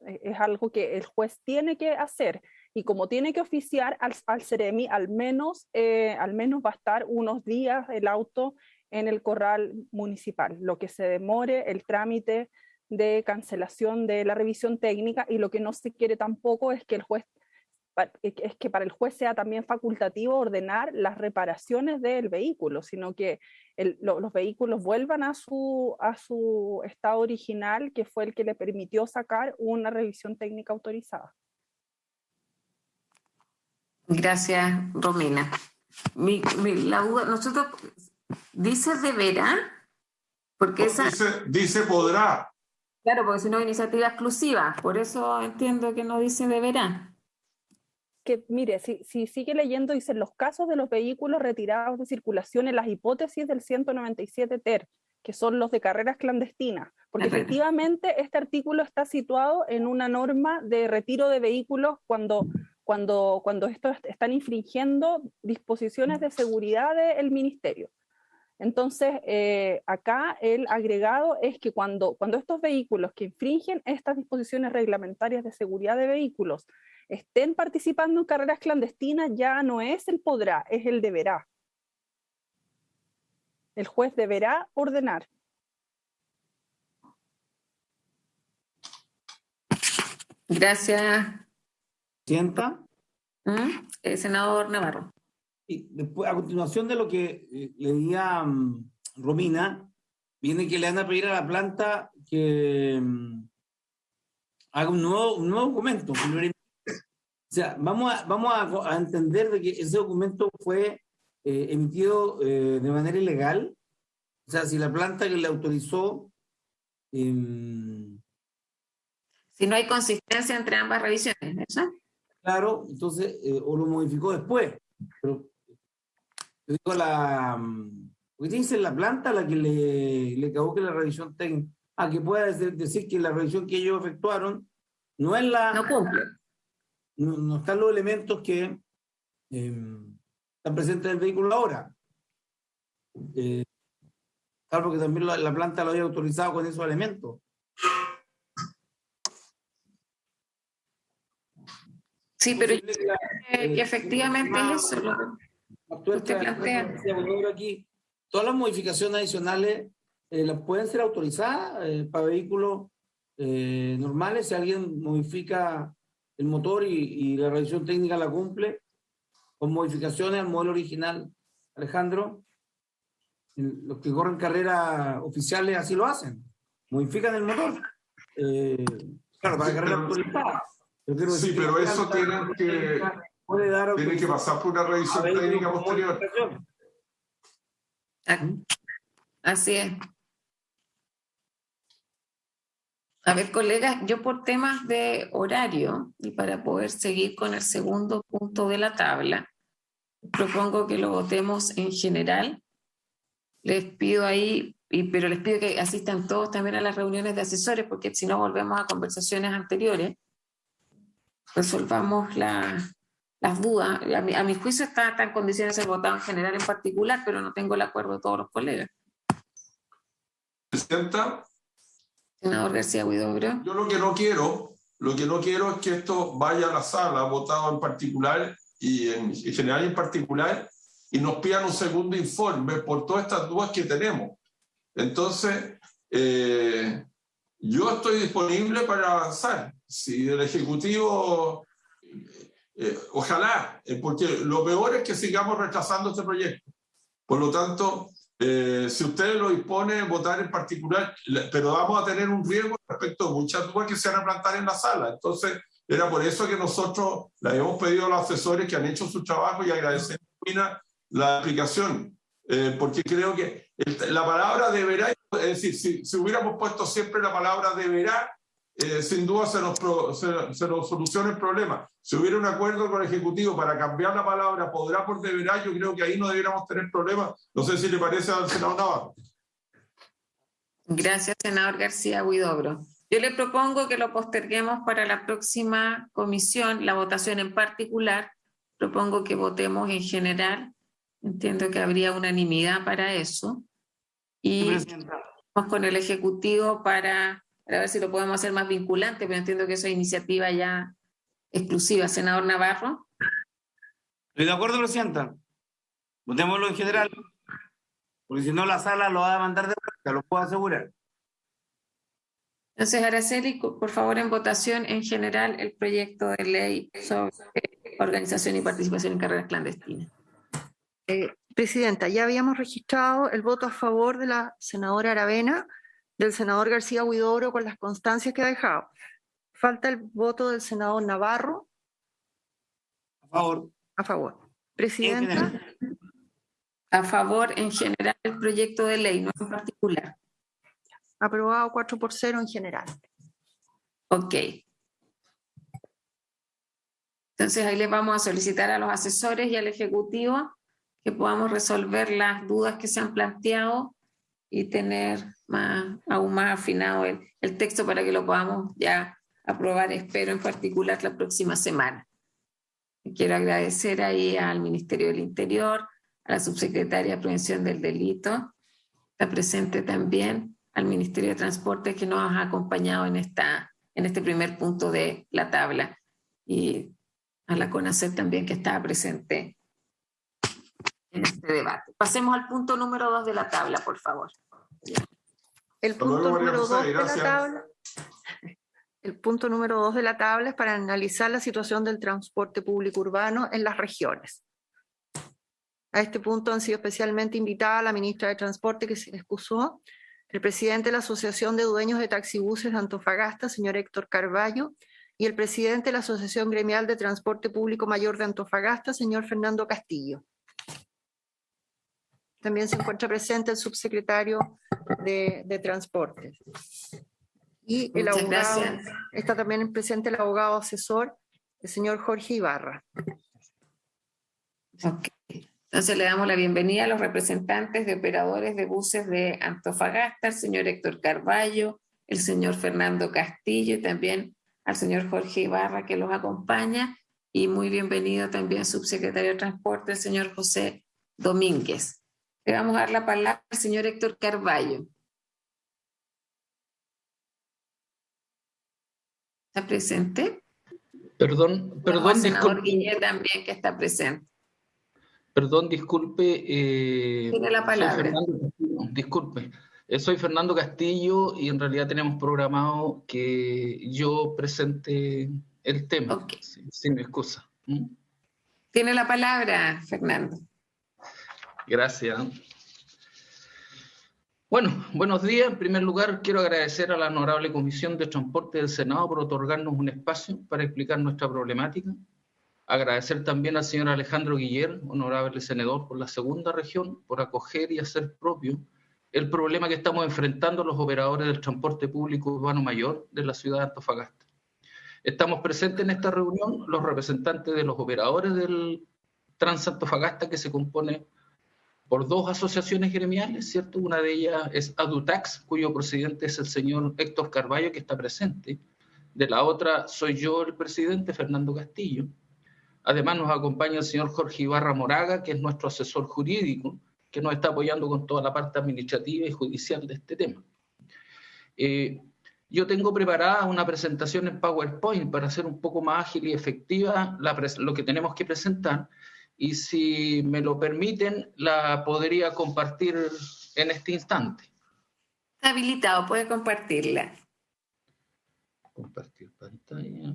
Es algo que el juez tiene que hacer, y como tiene que oficiar al Ceremi, al menos va a estar unos días el auto en el corral municipal, lo que se demore el trámite de cancelación de la revisión técnica, y lo que no se quiere tampoco es que para el juez sea también facultativo ordenar las reparaciones del vehículo, sino que los vehículos vuelvan a su estado original, que fue el que le permitió sacar una revisión técnica autorizada.
Gracias, Romina. La duda, nosotros, ¿dice deberá? Porque esa...
dice podrá.
Claro, porque si no, iniciativa exclusiva. Por eso entiendo que no dice deberá.
Que mire, si sigue leyendo, dice los casos de los vehículos retirados de circulación en las hipótesis del 197 ter, que son los de carreras clandestinas, porque efectivamente este artículo está situado en una norma de retiro de vehículos cuando estos están infringiendo disposiciones de seguridad del ministerio. Entonces, acá el agregado es que cuando estos vehículos que infringen estas disposiciones reglamentarias de seguridad de vehículos estén participando en carreras clandestinas, ya no es el podrá, es el deberá. El juez deberá ordenar.
Gracias.
¿Sienta?
Senador Navarro.
Y después, a continuación de lo que leía Romina, viene que le van a pedir a la planta que haga un nuevo documento. O sea, vamos a entender de que ese documento fue emitido de manera ilegal. O sea, si la planta que le autorizó...
si no hay consistencia entre ambas revisiones, ¿eso?
Claro, entonces, o lo modificó después. Pero yo digo ¿qué dice la planta la que le caduque la revisión técnica? Que pueda decir que la revisión que ellos efectuaron no es la...
No cumple.
No están los elementos que están presentes en el vehículo ahora. Salvo que también la planta lo haya autorizado con esos elementos.
Sí, pero que efectivamente es eso lo que usted plantea.
Aquí, todas las modificaciones adicionales las pueden ser autorizadas para vehículos normales. Si alguien modifica el motor y la revisión técnica la cumple, con modificaciones al modelo original, Alejandro, los que corren carreras oficiales así lo hacen, modifican el motor. Claro, para carreras autorizadas.
Sí, pero eso tiene que pasar por una revisión técnica posterior.
Así es. A ver, colegas, yo por temas de horario y para poder seguir con el segundo punto de la tabla, propongo que lo votemos en general. Les pido ahí, pero les pido que asistan todos también a las reuniones de asesores, porque si no volvemos a conversaciones anteriores. Resolvamos las dudas. A mi juicio está en condiciones de ser votado en general en particular, pero no tengo el acuerdo de todos los colegas.
Presidenta.
Senador García Huidobro.
Yo lo que no quiero es que esto vaya a la sala, votado en particular y en general y en particular, y nos pidan un segundo informe por todas estas dudas que tenemos. Entonces, yo estoy disponible para avanzar. Si el Ejecutivo, ojalá, porque lo peor es que sigamos retrasando este proyecto. Por lo tanto, si ustedes lo disponen, votar en particular, pero vamos a tener un riesgo respecto a muchas dudas que se van a plantar en la sala. Entonces, era por eso que nosotros le habíamos pedido a los asesores que han hecho su trabajo y agradecemos la explicación, porque creo que la palabra deberá, es decir, si hubiéramos puesto siempre la palabra deberá, sin duda se nos soluciona el problema. Si hubiera un acuerdo con el Ejecutivo para cambiar la palabra podrá por deberá, yo creo que ahí no debiéramos tener problemas. No sé si le parece al senador Navarro.
Gracias, senador García Huidobro. Yo le propongo que lo posterguemos para la próxima comisión, la votación en particular. Propongo que votemos en general. Entiendo que habría unanimidad para eso. Y vamos con el Ejecutivo para ver si lo podemos hacer más vinculante, pero entiendo que esa iniciativa ya exclusiva. Senador Navarro.
Estoy de acuerdo, Presidenta. Votémoslo en general, porque si no la sala lo va a mandar de vuelta, lo puedo asegurar.
Entonces, Araceli, por favor, en votación en general el proyecto de ley sobre organización y participación en carreras clandestinas.
Presidenta, ya habíamos registrado el voto a favor de la senadora Aravena, del senador García Huidobro con las constancias que ha dejado. Falta el voto del senador Navarro.
A favor.
A favor. Presidenta.
A favor en general el proyecto de ley, no en particular.
Aprobado 4-0 en general.
Ok. Entonces ahí les vamos a solicitar a los asesores y al Ejecutivo que podamos resolver las dudas que se han planteado y tener aún más afinado el texto para que lo podamos ya aprobar, espero en particular la próxima semana. Quiero agradecer ahí al Ministerio del Interior, a la Subsecretaria de Prevención del Delito, está presente también al Ministerio de Transporte que nos ha acompañado en este primer punto de la tabla, y a la CONACET también que estaba presente en este debate. Pasemos al punto número 2 de la tabla, por favor.
El punto número 2 de la tabla. El punto número 2 de la tabla es para analizar la situación del transporte público urbano en las regiones. A este punto han sido especialmente invitadas la ministra de Transporte, que se le excusó, el presidente de la Asociación de Dueños de Taxibuses de Antofagasta, señor Héctor Carballo, y el presidente de la Asociación Gremial de Transporte Público Mayor de Antofagasta, señor Fernando Castillo. También se encuentra presente el subsecretario de Transporte. Y el abogado, está también presente el abogado asesor, el señor Jorge Ibarra.
Ok. Entonces le damos la bienvenida a los representantes de operadores de buses de Antofagasta, el señor Héctor Carballo, el señor Fernando Castillo y también al señor Jorge Ibarra que los acompaña, y muy bienvenido también al subsecretario de Transporte, el señor José Domínguez. Le vamos a dar la palabra al señor Héctor Carballo. ¿Está presente?
Perdón,
el senador
disculpe.
Guillet también que está presente.
Perdón, disculpe.
Tiene la palabra.
Disculpe. Soy Fernando Castillo y en realidad tenemos programado que yo presente el tema.
Okay.
Sin excusa.
Tiene la palabra, Fernando.
Gracias. Bueno, buenos días. En primer lugar, quiero agradecer a la Honorable Comisión de Transporte del Senado por otorgarnos un espacio para explicar nuestra problemática. Agradecer también al señor Alejandro Guillet, honorable senador por la segunda región, por acoger y hacer propio el problema que estamos enfrentando los operadores del transporte público urbano mayor de la ciudad de Antofagasta. Estamos presentes en esta reunión los representantes de los operadores del Transantofagasta, que se compone por dos asociaciones gremiales, ¿cierto? Una de ellas es ADUTAX, cuyo presidente es el señor Héctor Carballo, que está presente. De la otra soy yo, el presidente, Fernando Castillo. Además nos acompaña el señor Jorge Ibarra Moraga, que es nuestro asesor jurídico, que nos está apoyando con toda la parte administrativa y judicial de este tema. Yo tengo preparada una presentación en PowerPoint para hacer un poco más ágil y efectiva lo que tenemos que presentar, y si me lo permiten, la podría compartir en este instante.
Está habilitado, puede compartirla.
Compartir pantalla.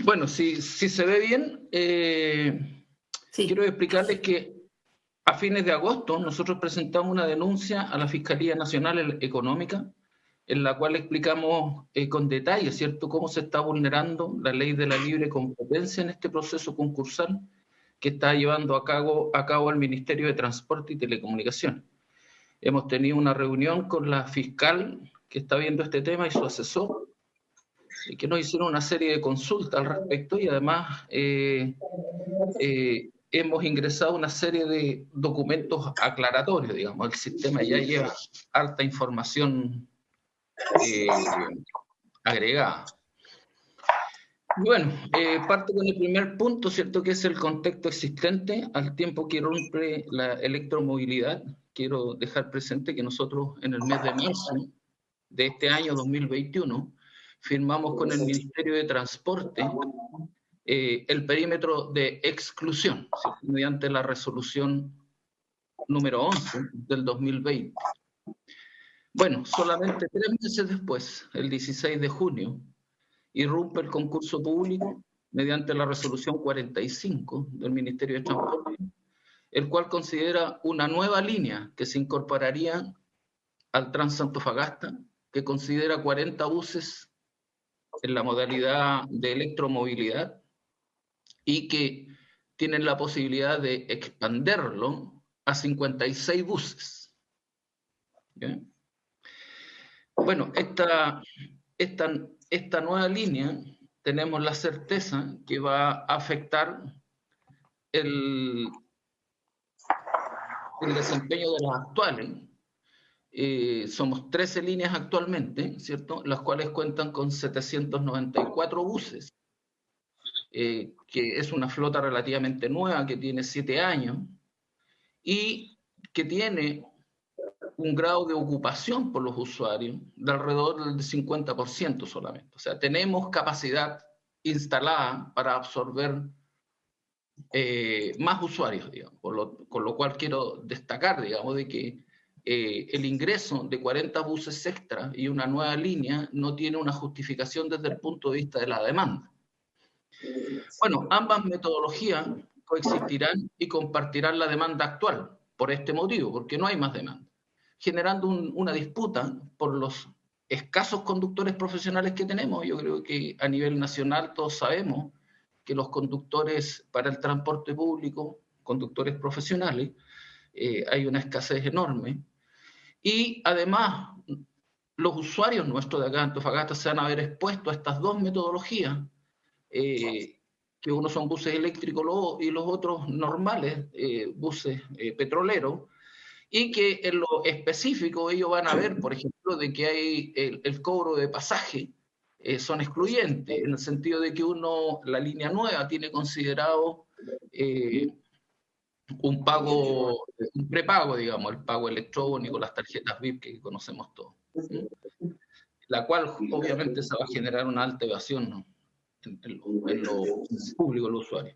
Bueno, si se ve bien, sí. Quiero explicarles que a fines de agosto nosotros presentamos una denuncia a la Fiscalía Nacional Económica, en la cual explicamos con detalle, ¿cierto?, cómo se está vulnerando la ley de la libre competencia en este proceso concursal que está llevando a cabo el Ministerio de Transporte y Telecomunicaciones. Hemos tenido una reunión con la fiscal que está viendo este tema y su asesor, que nos hicieron una serie de consultas al respecto, y además hemos ingresado una serie de documentos aclaratorios, digamos. El sistema ya lleva harta información agregada. Bueno, parto con el primer punto, ¿cierto?, que es el contexto existente. Al tiempo que rompe la electromovilidad, quiero dejar presente que nosotros en el mes de marzo de este año 2021 firmamos con el Ministerio de Transporte el perímetro de exclusión, ¿sí?, mediante la resolución número 11 del 2020. Bueno, solamente 3 meses después, el 16 de junio, irrumpe el concurso público mediante la resolución 45 del Ministerio de Transporte, el cual considera una nueva línea que se incorporaría al Transantofagasta, que considera 40 buses en la modalidad de electromovilidad y que tienen la posibilidad de expanderlo a 56 buses. ¿Bien? Bueno, esta nueva línea tenemos la certeza que va a afectar el desempeño de las actuales. Somos 13 líneas actualmente, ¿cierto? Las cuales cuentan con 794 buses, que es una flota relativamente nueva, que tiene 7 años, y que tiene un grado de ocupación por los usuarios de alrededor del 50% solamente. O sea, tenemos capacidad instalada para absorber más usuarios, digamos, con lo cual quiero destacar, digamos, de que el ingreso de 40 buses extra y una nueva línea no tiene una justificación desde el punto de vista de la demanda. Bueno, ambas metodologías coexistirán y compartirán la demanda actual por este motivo, porque no hay más demanda, generando una disputa por los escasos conductores profesionales que tenemos. Yo creo que a nivel nacional todos sabemos que los conductores para el transporte público, conductores profesionales, hay una escasez enorme. Y además, los usuarios nuestros de acá en Antofagasta se van a ver expuestos a estas dos metodologías, que unos son buses eléctricos y los otros normales, buses petroleros, y que en lo específico ellos van a ver, por ejemplo, de que hay el cobro de pasaje, son excluyentes, en el sentido de que la línea nueva tiene considerado un prepago, digamos, el pago electrónico, las tarjetas VIP que conocemos todos, la cual obviamente se va a generar una alta evasión, ¿no?, en lo público del usuario.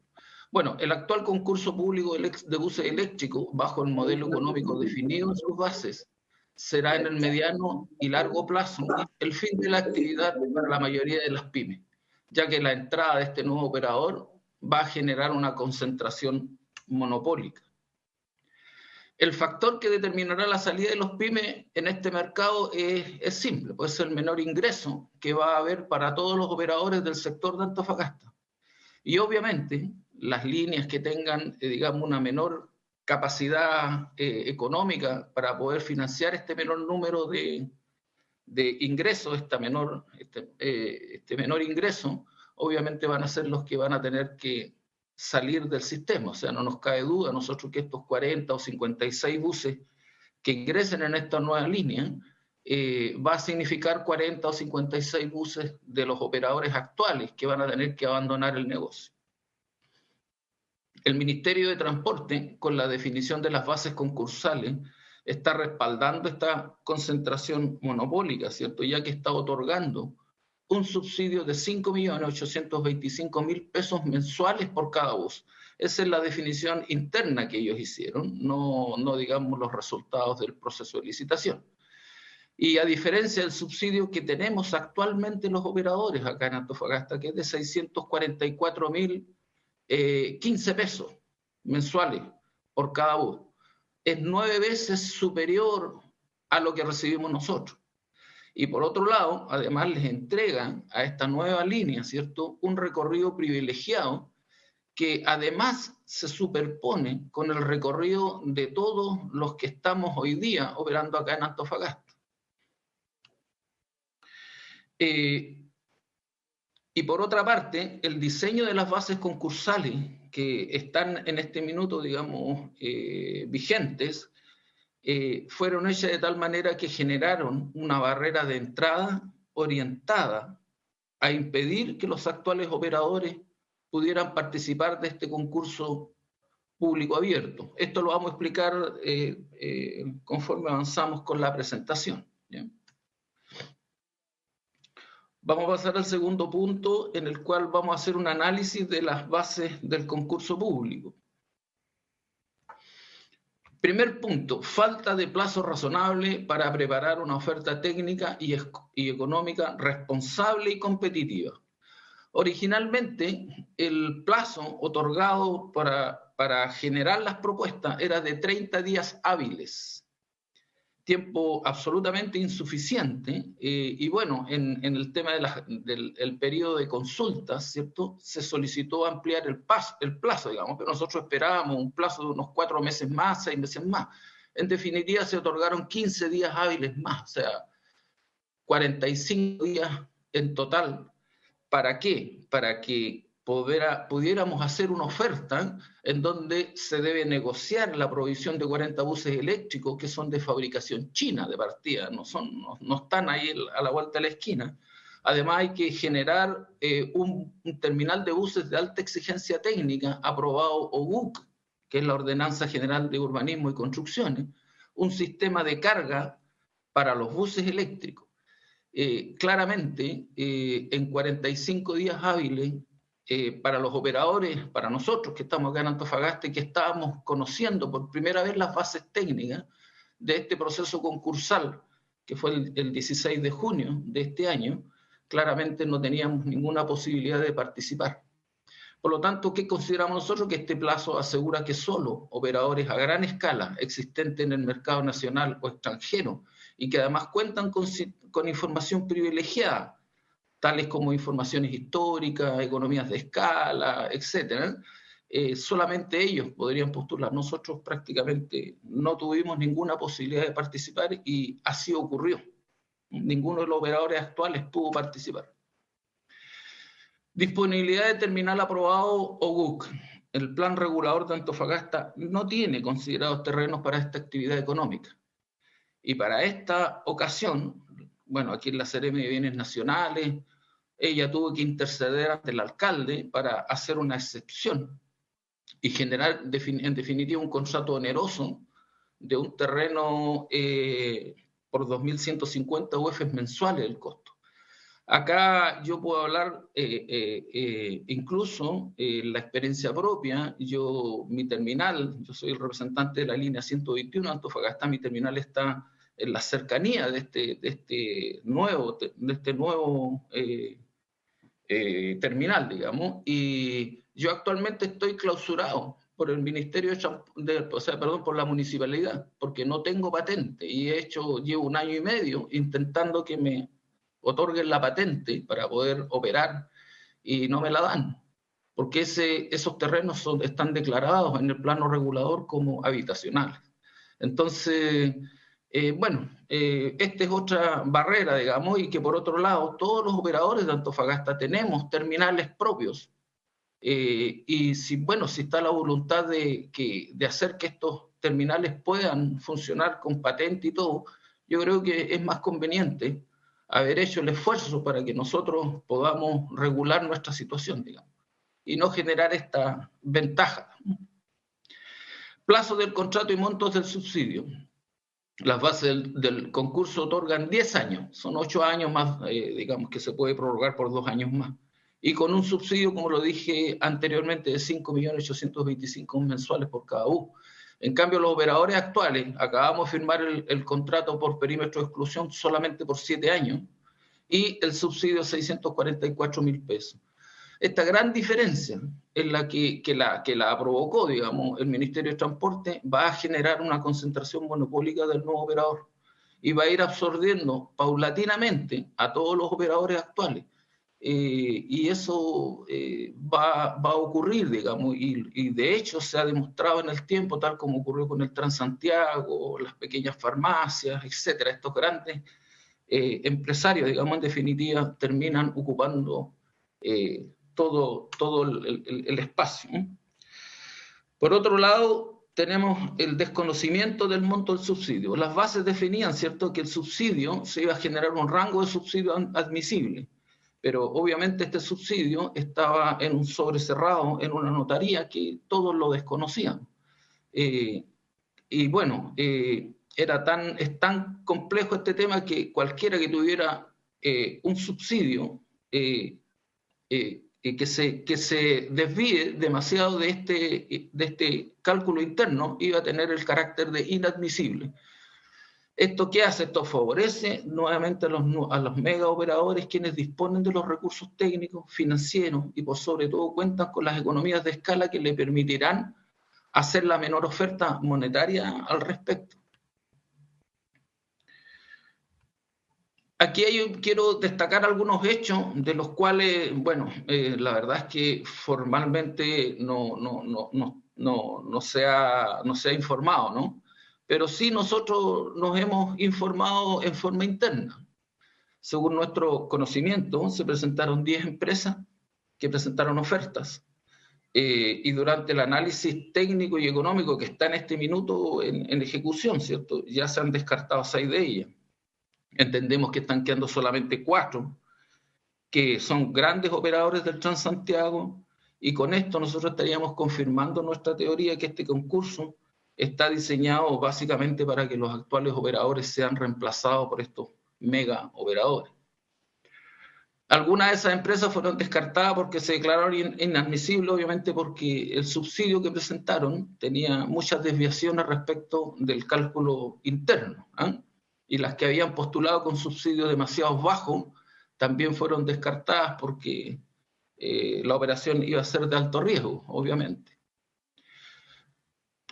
Bueno, el actual concurso público de buses eléctricos, bajo el modelo económico definido en sus bases, será en el mediano y largo plazo el fin de la actividad para la mayoría de las pymes, ya que la entrada de este nuevo operador va a generar una concentración monopólica. El factor que determinará la salida de los pymes en este mercado es simple, puede ser el menor ingreso que va a haber para todos los operadores del sector de Antofagasta. Y obviamente las líneas que tengan, digamos, una menor capacidad económica para poder financiar este menor número de ingresos, este menor ingreso, obviamente van a ser los que van a tener que salir del sistema. O sea, no nos cabe duda nosotros que estos 40 o 56 buses que ingresen en esta nueva línea va a significar 40 o 56 buses de los operadores actuales que van a tener que abandonar el negocio. El Ministerio de Transporte, con la definición de las bases concursales, está respaldando esta concentración monopólica, ¿cierto?, ya que está otorgando un subsidio de 5.825.000 pesos mensuales por cada bus. Esa es la definición interna que ellos hicieron, no digamos los resultados del proceso de licitación. Y a diferencia del subsidio que tenemos actualmente los operadores acá en Antofagasta, que es de 644.015 pesos mensuales por cada bus, es 9 veces superior a lo que recibimos nosotros. Y por otro lado, además les entregan a esta nueva línea, ¿cierto?, un recorrido privilegiado que además se superpone con el recorrido de todos los que estamos hoy día operando acá en Antofagasta. Y por otra parte, el diseño de las bases concursales que están en este minuto, digamos, vigentes, fueron hechas de tal manera que generaron una barrera de entrada orientada a impedir que los actuales operadores pudieran participar de este concurso público abierto. Esto lo vamos a explicar conforme avanzamos con la presentación, ¿bien? Vamos a pasar al segundo punto, en el cual vamos a hacer un análisis de las bases del concurso público. Primer punto, falta de plazo razonable para preparar una oferta técnica y económica responsable y competitiva. Originalmente, el plazo otorgado para generar las propuestas era de 30 días hábiles, tiempo absolutamente insuficiente, y bueno, en el tema del periodo de consultas, ¿cierto? Se solicitó ampliar el plazo, digamos, pero nosotros esperábamos un plazo de unos 4 meses más, 6 meses más. En definitiva, se otorgaron 15 días hábiles más, o sea, 45 días en total. ¿Para qué? Para que pudiéramos hacer una oferta en donde se debe negociar la provisión de 40 buses eléctricos que son de fabricación china de partida, no están ahí a la vuelta de la esquina. Además hay que generar un terminal de buses de alta exigencia técnica aprobado OGUC, que es la Ordenanza General de Urbanismo y Construcciones, un sistema de carga para los buses eléctricos. Claramente, en 45 días hábiles, para los operadores, para nosotros que estamos acá en Antofagasta y que estábamos conociendo por primera vez las bases técnicas de este proceso concursal, que fue el 16 de junio de este año, claramente no teníamos ninguna posibilidad de participar. Por lo tanto, ¿qué consideramos nosotros? Que este plazo asegura que solo operadores a gran escala existentes en el mercado nacional o extranjero y que además cuentan con información privilegiada, tales como informaciones históricas, economías de escala, etc., solamente ellos podrían postular. Nosotros prácticamente no tuvimos ninguna posibilidad de participar y así ocurrió. Ninguno de los operadores actuales pudo participar. Disponibilidad de terminal aprobado OGUC. El plan regulador de Antofagasta no tiene considerados terrenos para esta actividad económica. Y para esta ocasión, bueno, aquí en la Seremi de Bienes Nacionales, ella tuvo que interceder ante el alcalde para hacer una excepción y generar, en definitiva, un contrato oneroso de un terreno por 2.150 UF mensuales el costo. Acá yo puedo hablar incluso la experiencia propia. Mi terminal, yo soy el representante de la línea 121 Antofagasta, mi terminal está en la cercanía de este nuevo terminal, digamos, y yo actualmente estoy clausurado por el Ministerio por la municipalidad, porque no tengo patente y llevo 1 año y medio intentando que me otorguen la patente para poder operar y no me la dan, porque esos terrenos están declarados en el plano regulador como habitacionales. Entonces, esta es otra barrera, digamos, y que por otro lado, todos los operadores de Antofagasta tenemos terminales propios, y si está la voluntad de hacer que estos terminales puedan funcionar con patente y todo, yo creo que es más conveniente haber hecho el esfuerzo para que nosotros podamos regular nuestra situación, digamos, y no generar esta ventaja. Plazo del contrato y montos del subsidio. Las bases del concurso otorgan 10 años, son 8 años más, digamos, que se puede prorrogar por 2 años más. Y con un subsidio, como lo dije anteriormente, de 5.825.000 mensuales por cada U. En cambio, los operadores actuales, acabamos de firmar el contrato por perímetro de exclusión solamente por 7 años y el subsidio es 644.000 pesos. Esta gran diferencia es la que la provocó, digamos, el Ministerio de Transporte, va a generar una concentración monopólica del nuevo operador y va a ir absorbiendo paulatinamente a todos los operadores actuales. Y eso va a ocurrir, digamos, y de hecho se ha demostrado en el tiempo, tal como ocurrió con el Transantiago, las pequeñas farmacias, etcétera. Estos grandes empresarios, digamos, en definitiva, terminan ocupando todo el espacio. Por otro lado, tenemos el desconocimiento del monto del subsidio. Las bases definían, ¿cierto?, que el subsidio se iba a generar un rango de subsidio admisible, pero obviamente este subsidio estaba en un sobre cerrado, en una notaría que todos lo desconocían. Y bueno, es tan complejo este tema que cualquiera que tuviera un subsidio que se desvíe demasiado de este cálculo interno iba a tener el carácter de inadmisible. ¿Esto qué hace? Esto favorece nuevamente a los mega operadores, quienes disponen de los recursos técnicos, financieros y por sobre todo cuentan con las economías de escala que le permitirán hacer la menor oferta monetaria al respecto. Aquí quiero destacar algunos hechos de los cuales, bueno, la verdad es que formalmente no se ha informado, ¿no? Pero sí nosotros nos hemos informado en forma interna. Según nuestro conocimiento, se presentaron 10 empresas que presentaron ofertas. Y durante el análisis técnico y económico que está en este minuto en ejecución, ¿cierto? Ya se han descartado 6 de ellas. Entendemos que están quedando solamente 4, que son grandes operadores del Transantiago, y con esto nosotros estaríamos confirmando nuestra teoría que este concurso está diseñado básicamente para que los actuales operadores sean reemplazados por estos mega operadores. Algunas de esas empresas fueron descartadas porque se declararon inadmisibles, obviamente porque el subsidio que presentaron tenía muchas desviaciones respecto del cálculo interno, ¿eh? Y las que habían postulado con subsidios demasiado bajos también fueron descartadas porque la operación iba a ser de alto riesgo, obviamente.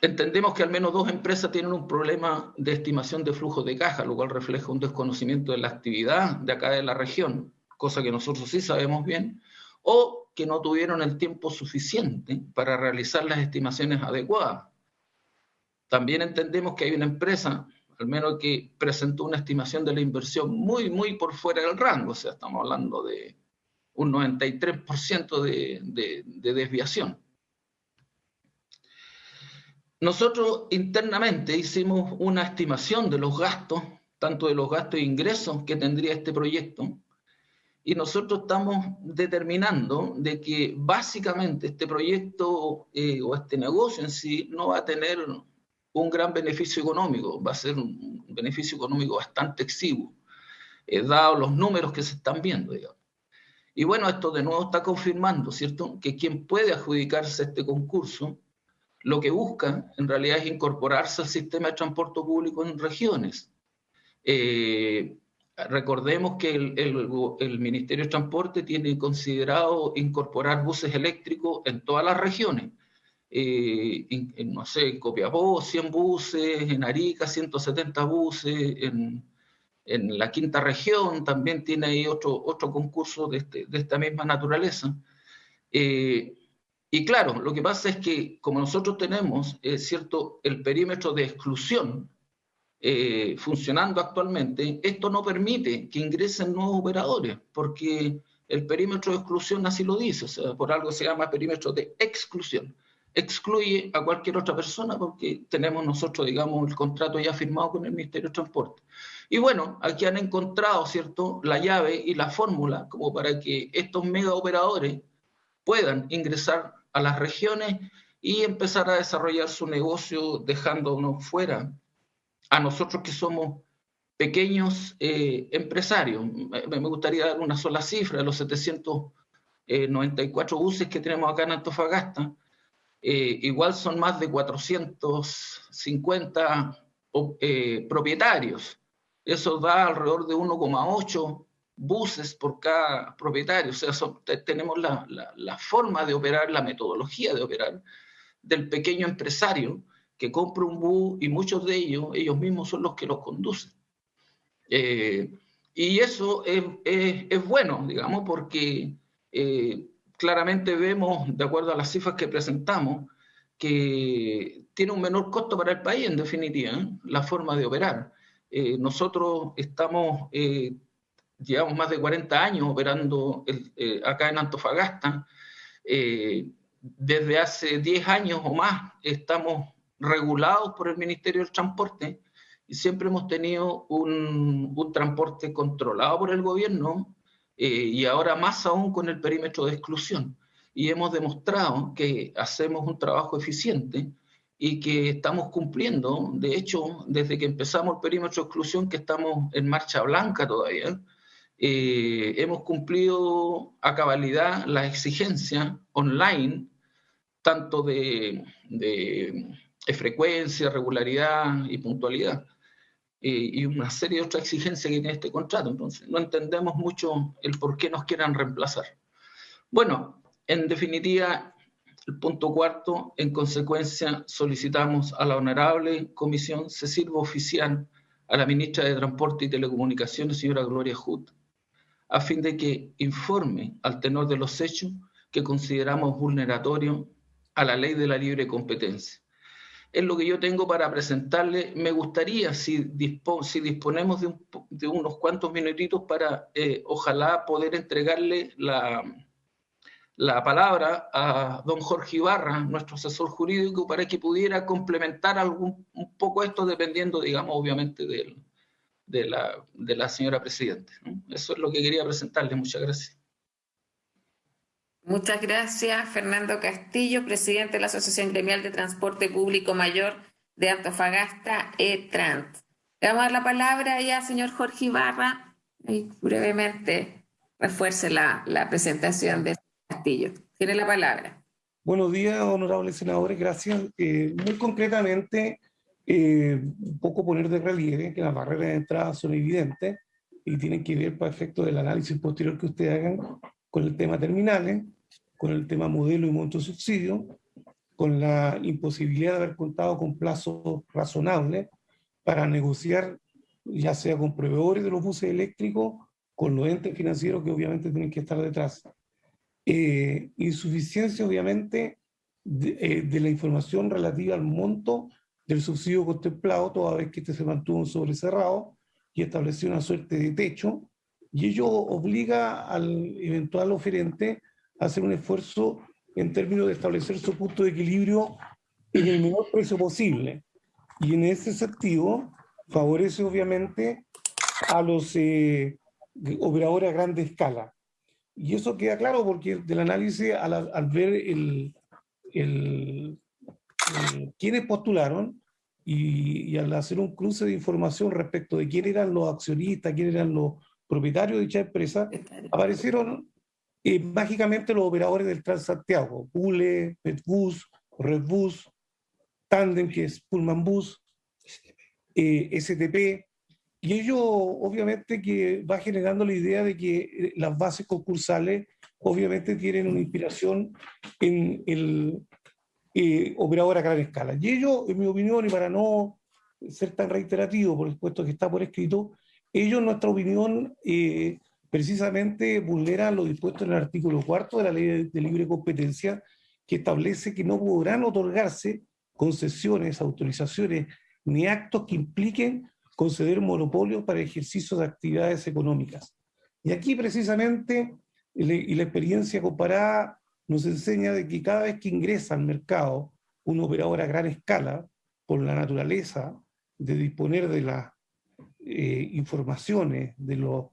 Entendemos que al menos 2 empresas tienen un problema de estimación de flujo de caja, lo cual refleja un desconocimiento de la actividad de acá de la región, cosa que nosotros sí sabemos bien, o que no tuvieron el tiempo suficiente para realizar las estimaciones adecuadas. También entendemos que hay una empresa, al menos que presentó una estimación de la inversión muy por fuera del rango, o sea, estamos hablando de un 93% de desviación. Nosotros internamente hicimos una estimación de los gastos, tanto de los gastos e ingresos que tendría este proyecto, y nosotros estamos determinando de que básicamente este proyecto o este negocio en sí no va a tener un gran beneficio económico, va a ser un beneficio económico bastante exiguo, dado los números que se están viendo, digamos. Y bueno, esto de nuevo está confirmando, ¿cierto?, que quien puede adjudicarse este concurso lo que busca en realidad es incorporarse al sistema de transporte público en regiones. Recordemos que el Ministerio de Transporte tiene considerado incorporar buses eléctricos en todas las regiones. No sé, en Copiapó 100 buses, en Arica 170 buses, en la quinta región también tiene ahí otro concurso de esta misma naturaleza. Y claro, lo que pasa es que como nosotros tenemos, ¿cierto?, el perímetro de exclusión funcionando actualmente, esto no permite que ingresen nuevos operadores, porque el perímetro de exclusión así lo dice, o sea, por algo se llama perímetro de exclusión. Excluye a cualquier otra persona porque tenemos nosotros, digamos, el contrato ya firmado con el Ministerio de Transporte. Y bueno, aquí han encontrado, ¿cierto?, la llave y la fórmula como para que estos mega operadores puedan ingresar a las regiones y empezar a desarrollar su negocio dejándonos fuera a nosotros que somos pequeños empresarios. Me gustaría dar una sola cifra de los 794 buses que tenemos acá en Antofagasta. Igual son más de 450 propietarios. Eso da alrededor de 1,8 buses por cada propietario. O sea, tenemos la forma de operar, la metodología de operar del pequeño empresario que compra un bus y muchos de ellos mismos son los que los conducen. Y eso es bueno, digamos, porque claramente vemos, de acuerdo a las cifras que presentamos, que tiene un menor costo para el país, en definitiva, la forma de operar. Nosotros llevamos más de 40 años operando acá en Antofagasta. Desde hace 10 años o más estamos regulados por el Ministerio del Transporte y siempre hemos tenido un transporte controlado por el gobierno y ahora más aún con el perímetro de exclusión. Y hemos demostrado que hacemos un trabajo eficiente y que estamos cumpliendo. De hecho, desde que empezamos el perímetro de exclusión, que estamos en marcha blanca todavía, hemos cumplido a cabalidad las exigencias online, tanto de frecuencia, regularidad y puntualidad. y una serie de otras exigencias que tiene este contrato. Entonces, no entendemos mucho el por qué nos quieran reemplazar. Bueno, en definitiva, el punto cuarto, en consecuencia, solicitamos a la honorable comisión se sirva oficial a la ministra de Transporte y Telecomunicaciones, señora Gloria Huth, a fin de que informe al tenor de los hechos que consideramos vulneratorio a la ley de la libre competencia. Es lo que yo tengo para presentarle. Me gustaría, si disponemos de unos cuantos minutitos para, ojalá, poder entregarle la palabra a don Jorge Ibarra, nuestro asesor jurídico, para que pudiera complementar un poco esto, dependiendo, digamos, obviamente, de la señora presidenta, ¿no? Eso es lo que quería presentarle. Muchas gracias.
Muchas gracias, Fernando Castillo, presidente de la Asociación Gremial de Transporte Público Mayor de Antofagasta, ETRANT. Le vamos a dar la palabra ya al señor Jorge Ibarra y brevemente refuerce la presentación de Castillo. Tiene la palabra.
Buenos días, honorables senadores, gracias. Muy concretamente, un poco poner de relieve que las barreras de entrada son evidentes y tienen que ver para efecto del análisis posterior que ustedes hagan con el tema terminales, con el tema modelo y monto de subsidio, con la imposibilidad de haber contado con plazos razonables para negociar, ya sea con proveedores de los buses eléctricos, con los entes financieros que obviamente tienen que estar detrás. Insuficiencia, obviamente, de la información relativa al monto del subsidio contemplado, toda vez que este se mantuvo en sobrecerrado y estableció una suerte de techo, y ello obliga al eventual oferente a hacer un esfuerzo en términos de establecer su punto de equilibrio en el menor precio posible. Y en ese sentido, favorece obviamente a los operadores a grande escala. Y eso queda claro porque del análisis, al ver quiénes postularon y al hacer un cruce de información respecto de quién eran los accionistas, quién eran los propietarios de dicha empresa, aparecieron mágicamente los operadores del Transantiago, ULE, Petbus, Redbus, Tandem, que es Pullman Bus, STP, y ello obviamente que va generando la idea de que las bases concursales obviamente tienen una inspiración en el operador a gran escala. Y ello, en mi opinión, y para no ser tan reiterativo, por supuesto que está por escrito, ello, en nuestra opinión, precisamente vulnera lo dispuesto en el artículo 4 de la Ley de Libre Competencia, que establece que no podrán otorgarse concesiones, autorizaciones, ni actos que impliquen conceder monopolios para ejercicio de actividades económicas. Y aquí, precisamente, y la experiencia comparada nos enseña de que cada vez que ingresa al mercado un operador a gran escala, por la naturaleza de disponer de las informaciones, de los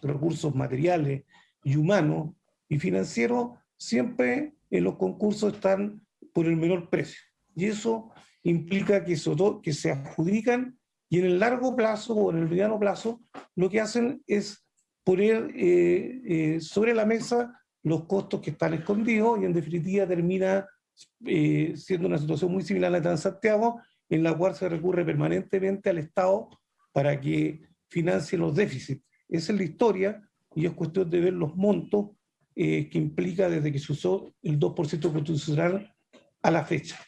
recursos materiales y humanos y financieros, siempre en los concursos están por el menor precio. Y eso implica que se adjudican y en el largo plazo o en el mediano plazo lo que hacen es poner sobre la mesa los costos que están escondidos y en definitiva termina siendo una situación muy similar a la de Transantiago, en la cual se recurre permanentemente al Estado para que financie los déficits. Esa es la historia y es cuestión de ver los montos que implica desde que se usó el 2% constitucional a la fecha.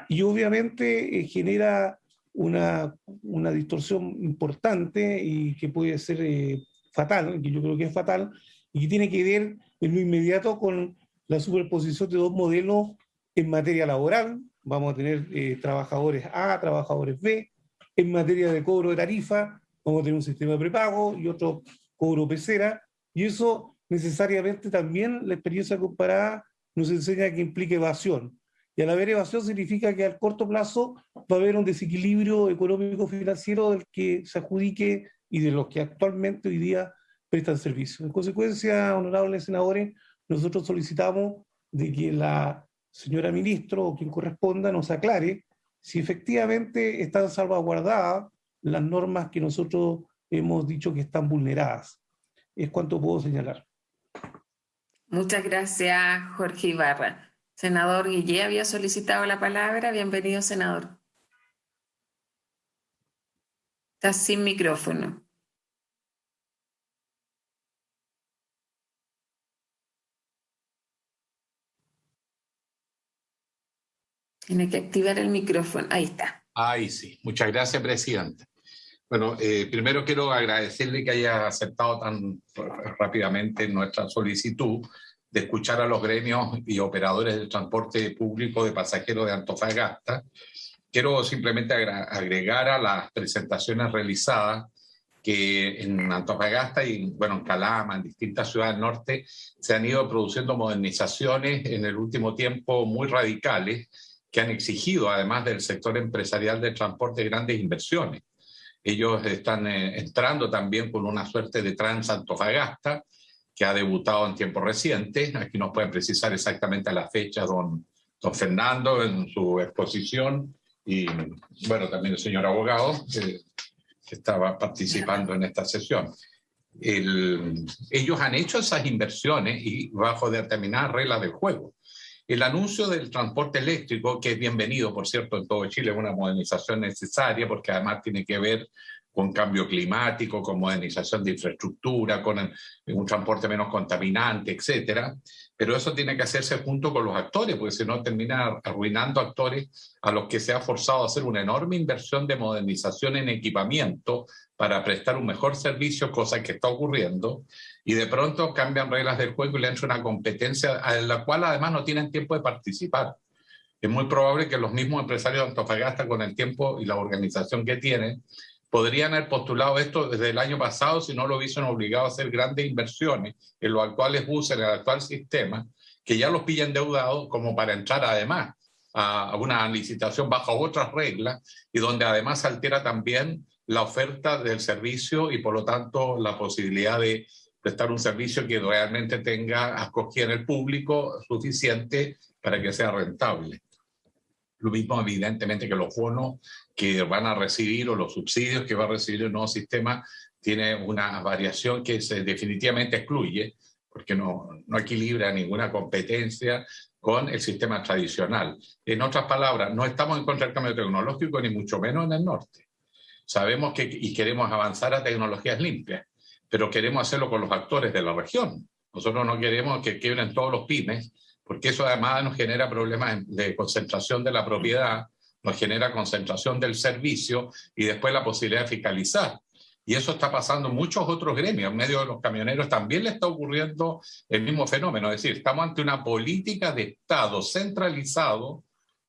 Y obviamente genera una distorsión importante y que puede ser fatal, que yo creo que es fatal, y que tiene que ver en lo inmediato con la superposición de dos modelos en materia laboral. Vamos a tener trabajadores A, trabajadores B. En materia de cobro de tarifa, vamos a tener un sistema de prepago y otro cobro pecera, y eso necesariamente también la experiencia comparada nos enseña que implica evasión. Y al haber evasión significa que al corto plazo va a haber un desequilibrio económico-financiero del que se adjudique y de los que actualmente hoy día prestan servicio. En consecuencia, honorables senadores, nosotros solicitamos de que la señora ministro o quien corresponda nos aclare si efectivamente están salvaguardadas las normas que nosotros hemos dicho que están vulneradas. Es cuanto puedo señalar.
Muchas gracias, Jorge Ibarra. Senador Guillé había solicitado la palabra. Bienvenido, senador. Estás sin micrófono. Tiene que activar el micrófono. Ahí está.
Ahí sí. Muchas gracias, Presidente. Bueno, primero quiero agradecerle que haya aceptado tan rápidamente nuestra solicitud de escuchar a los gremios y operadores del transporte público de pasajeros de Antofagasta. Quiero simplemente agregar a las presentaciones realizadas que en Antofagasta y bueno, en Calama, en distintas ciudades del norte, se han ido produciendo modernizaciones en el último tiempo muy radicales que han exigido, además del sector empresarial del transporte, grandes inversiones. Ellos están entrando también con una suerte de Trans Antofagasta, que ha debutado en tiempo reciente. Aquí nos pueden precisar exactamente la fecha don Fernando en su exposición y, bueno, también el señor abogado que estaba participando en esta sesión. Ellos han hecho esas inversiones y bajo determinadas reglas del juego. El anuncio del transporte eléctrico, que es bienvenido, por cierto, en todo Chile, es una modernización necesaria porque además tiene que ver con cambio climático, con modernización de infraestructura, con un transporte menos contaminante, etcétera. Pero eso tiene que hacerse junto con los actores, porque si no termina arruinando actores a los que se ha forzado a hacer una enorme inversión de modernización en equipamiento para prestar un mejor servicio, cosa que está ocurriendo, y de pronto cambian reglas del juego y le entran una competencia en la cual además no tienen tiempo de participar. Es muy probable que los mismos empresarios de Antofagasta, con el tiempo y la organización que tienen, podrían haber postulado esto desde el año pasado si no lo hubiesen obligado a hacer grandes inversiones en los actuales buses, en el actual sistema, que ya los pillan endeudados como para entrar además a una licitación bajo otras reglas y donde además se altera también la oferta del servicio y por lo tanto la posibilidad de prestar un servicio que realmente tenga acogida en el público suficiente para que sea rentable. Lo mismo, evidentemente, que los bonos que van a recibir o los subsidios que va a recibir el nuevo sistema tiene una variación que se definitivamente excluye porque no equilibra ninguna competencia con el sistema tradicional. En otras palabras, no estamos en contra del cambio tecnológico ni mucho menos en el norte. Sabemos que y queremos avanzar a tecnologías limpias, pero queremos hacerlo con los actores de la región. Nosotros no queremos que quiebren todos los pymes, porque eso además nos genera problemas de concentración de la propiedad, nos genera concentración del servicio y después la posibilidad de fiscalizar. Y eso está pasando en muchos otros gremios. En medio de los camioneros también le está ocurriendo el mismo fenómeno. Es decir, estamos ante una política de Estado centralizado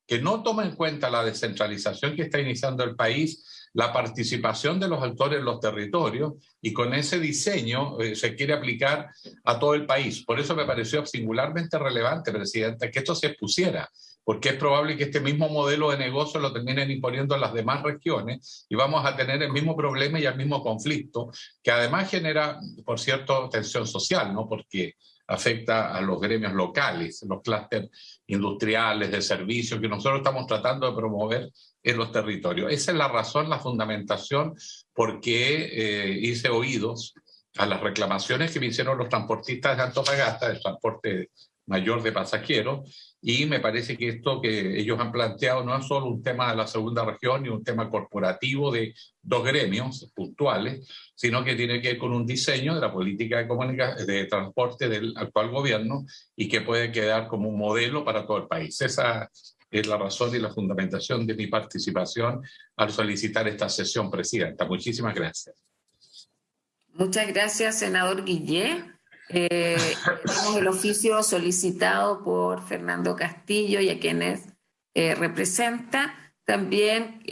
que no toma en cuenta la descentralización que está iniciando el país, la participación de los actores en los territorios, y con ese diseño se quiere aplicar a todo el país. Por eso me pareció singularmente relevante, Presidenta, que esto se expusiera, porque es probable que este mismo modelo de negocio lo terminen imponiendo en las demás regiones y vamos a tener el mismo problema y el mismo conflicto, que además genera, por cierto, tensión social, ¿no? Porque afecta a los gremios locales, los clústeres industriales, de servicios, que nosotros estamos tratando de promover en los territorios. Esa es la razón, la fundamentación por qué hice oídos a las reclamaciones que me hicieron los transportistas de Antofagasta, del transporte mayor de pasajeros, y me parece que esto que ellos han planteado no es solo un tema de la segunda región ni un tema corporativo de dos gremios puntuales, sino que tiene que ver con un diseño de la política de transporte del actual gobierno y que puede quedar como un modelo para todo el país. Esa es la razón y la fundamentación de mi participación al solicitar esta sesión, Presidenta. Muchísimas gracias.
Muchas gracias, senador Guillé. Tenemos el oficio solicitado por Fernando Castillo y a quienes representa. También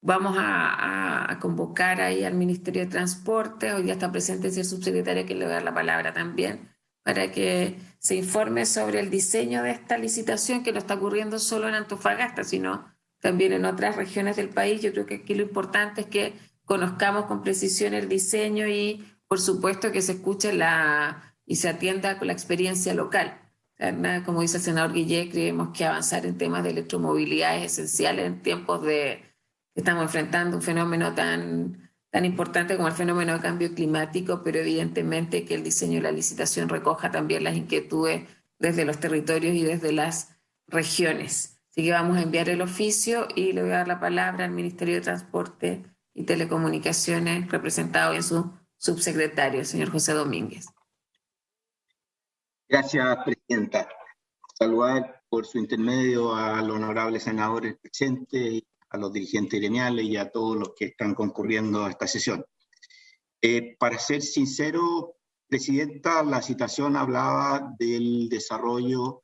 vamos a convocar ahí al Ministerio de Transporte. Hoy día está presente el subsecretario, que le voy a dar la palabra también, para que se informe sobre el diseño de esta licitación, que no está ocurriendo solo en Antofagasta, sino también en otras regiones del país. Yo creo que aquí lo importante es que conozcamos con precisión el diseño y, por supuesto, que se escuche y se atienda con la experiencia local. Como dice el senador Guillé, creemos que avanzar en temas de electromovilidad es esencial en tiempos de que estamos enfrentando un fenómeno tan importante como el fenómeno de cambio climático, pero evidentemente que el diseño de la licitación recoja también las inquietudes desde los territorios y desde las regiones. Así que vamos a enviar el oficio y le voy a dar la palabra al Ministerio de Transporte y Telecomunicaciones, representado en su subsecretario, el señor José Domínguez.
Gracias, presidenta. Saludar por su intermedio a los honorables senadores presentes, a los dirigentes gremiales y a todos los que están concurriendo a esta sesión. Para ser sincero, presidenta, la citación hablaba del desarrollo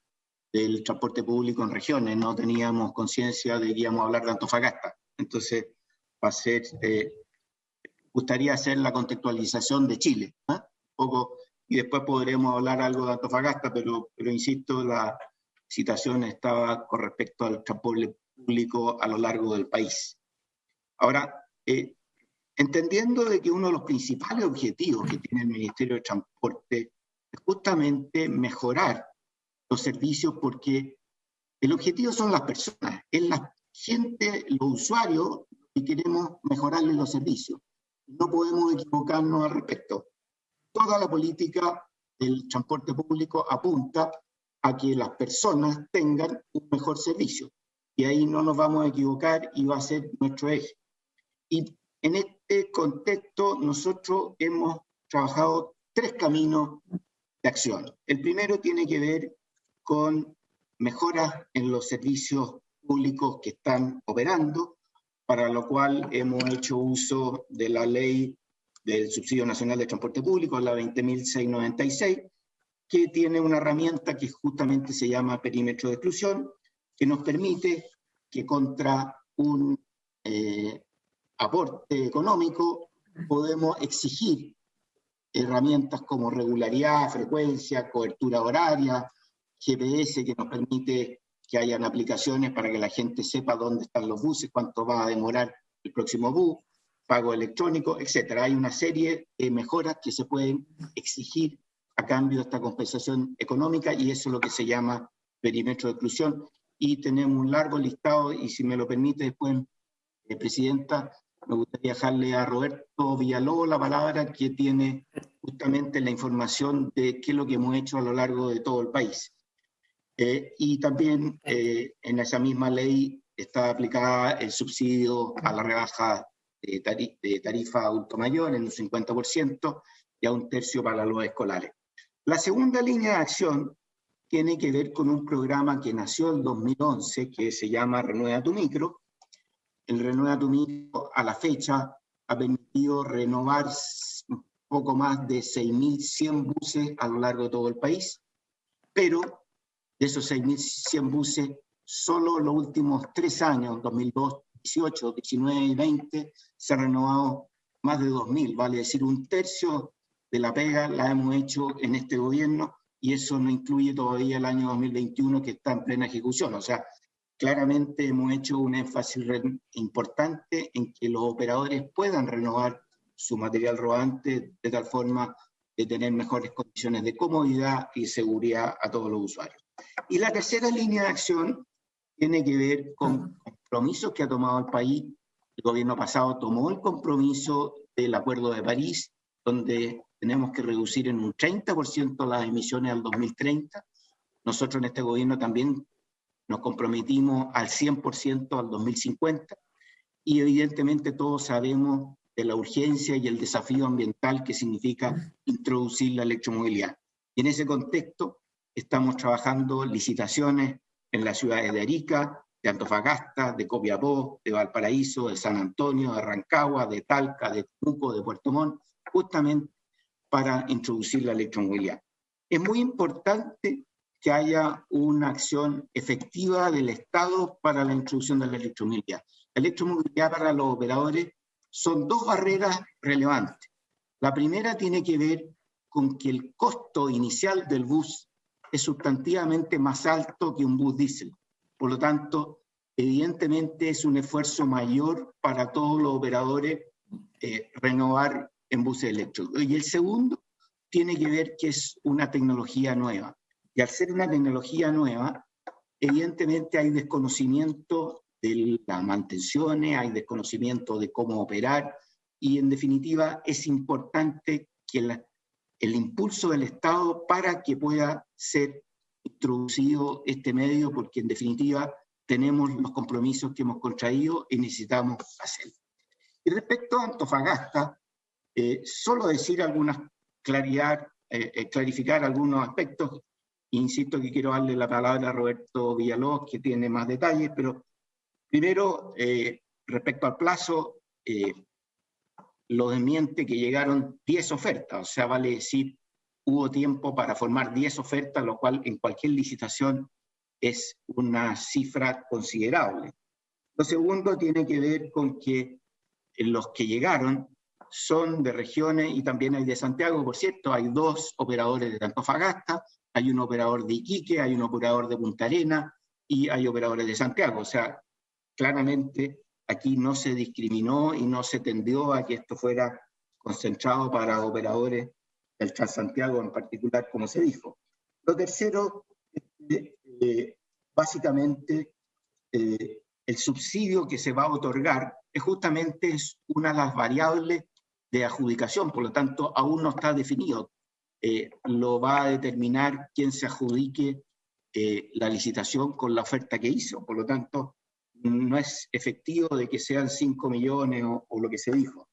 del transporte público en regiones. No teníamos conciencia de que íbamos a hablar de Antofagasta. Entonces, gustaría hacer la contextualización de Chile, un poco, y después podremos hablar algo de Antofagasta, pero insisto, la citación estaba con respecto al transporte público a lo largo del país. Ahora, entendiendo de que uno de los principales objetivos que tiene el Ministerio de Transporte es justamente mejorar los servicios, porque el objetivo son las personas, es la gente, los usuarios, y queremos mejorarles los servicios. No podemos equivocarnos al respecto. Toda la política del transporte público apunta a que las personas tengan un mejor servicio. Y ahí no nos vamos a equivocar y va a ser nuestro eje. Y en este contexto nosotros hemos trabajado 3 caminos de acción. El primero tiene que ver con mejoras en los servicios públicos que están operando, para lo cual hemos hecho uso de la ley del Subsidio Nacional de Transporte Público, la 20.696, que tiene una herramienta que justamente se llama perímetro de exclusión, que nos permite que contra un aporte económico podemos exigir herramientas como regularidad, frecuencia, cobertura horaria, GPS, que nos permite que hayan aplicaciones para que la gente sepa dónde están los buses, cuánto va a demorar el próximo bus, pago electrónico, etc. Hay una serie de mejoras que se pueden exigir a cambio de esta compensación económica, y eso es lo que se llama perímetro de exclusión. Y tenemos un largo listado, y si me lo permite después, presidenta, me gustaría dejarle a Roberto Villalobos la palabra, que tiene justamente la información de qué es lo que hemos hecho a lo largo de todo el país. Y también en esa misma ley está aplicada el subsidio a la rebaja de tarifa adulto mayor en un 50% y a 1/3 para los escolares. La segunda línea de acción tiene que ver con un programa que nació en 2011 que se llama Renueva tu Micro. El Renueva tu Micro a la fecha ha permitido renovar un poco más de 6.100 buses a lo largo de todo el país, pero de esos 6.100 buses, solo los últimos 3 años, 2018, 19 y 20, se han renovado más de 2.000, vale decir, 1/3 de la pega la hemos hecho en este gobierno, y eso no incluye todavía el año 2021 que está en plena ejecución. O sea, claramente hemos hecho un énfasis importante en que los operadores puedan renovar su material rodante de tal forma de tener mejores condiciones de comodidad y seguridad a todos los usuarios. Y la tercera línea de acción tiene que ver con compromisos que ha tomado el país. El gobierno pasado tomó el compromiso del Acuerdo de París, donde tenemos que reducir en un 30% las emisiones al 2030. Nosotros en este gobierno también nos comprometimos al 100% al 2050, y evidentemente todos sabemos de la urgencia y el desafío ambiental que significa introducir la electromovilidad. Y en ese contexto estamos trabajando licitaciones en las ciudades de Arica, de Antofagasta, de Copiapó, de Valparaíso, de San Antonio, de Rancagua, de Talca, de Temuco, de Puerto Montt, justamente para introducir la electromovilidad. Es muy importante que haya una acción efectiva del Estado para la introducción de la electromovilidad. La electromovilidad para los operadores son 2 barreras relevantes. La primera tiene que ver con que el costo inicial del bus es sustantivamente más alto que un bus diésel. Por lo tanto, evidentemente es un esfuerzo mayor para todos los operadores renovar en buses eléctricos. Y el segundo tiene que ver que es una tecnología nueva. Y al ser una tecnología nueva, evidentemente hay desconocimiento de las mantenciones, hay desconocimiento de cómo operar, y en definitiva es importante que el impulso del Estado para que pueda ser introducido este medio, porque en definitiva tenemos los compromisos que hemos contraído y necesitamos hacerlo. Y respecto a Antofagasta, solo decir algunas clarificar algunos aspectos. Insisto que quiero darle la palabra a Roberto Villalobos, que tiene más detalles, pero primero, respecto al plazo, lo desmiente que llegaron 10 ofertas, o sea, vale decir, hubo tiempo para formar 10 ofertas, lo cual en cualquier licitación es una cifra considerable. Lo segundo tiene que ver con que los que llegaron son de regiones y también hay de Santiago, por cierto, hay 2 operadores de Antofagasta, hay un operador de Iquique, hay un operador de Punta Arenas y hay operadores de Santiago. O sea, claramente aquí no se discriminó y no se tendió a que esto fuera concentrado para operadores del Transantiago en particular, como se dijo. Lo tercero, básicamente, el subsidio que se va a otorgar es justamente una de las variables de adjudicación, por lo tanto, aún no está definido. Lo va a determinar quien se adjudique la licitación con la oferta que hizo. Por lo tanto, no es efectivo de que sean 5 millones o lo que se dijo.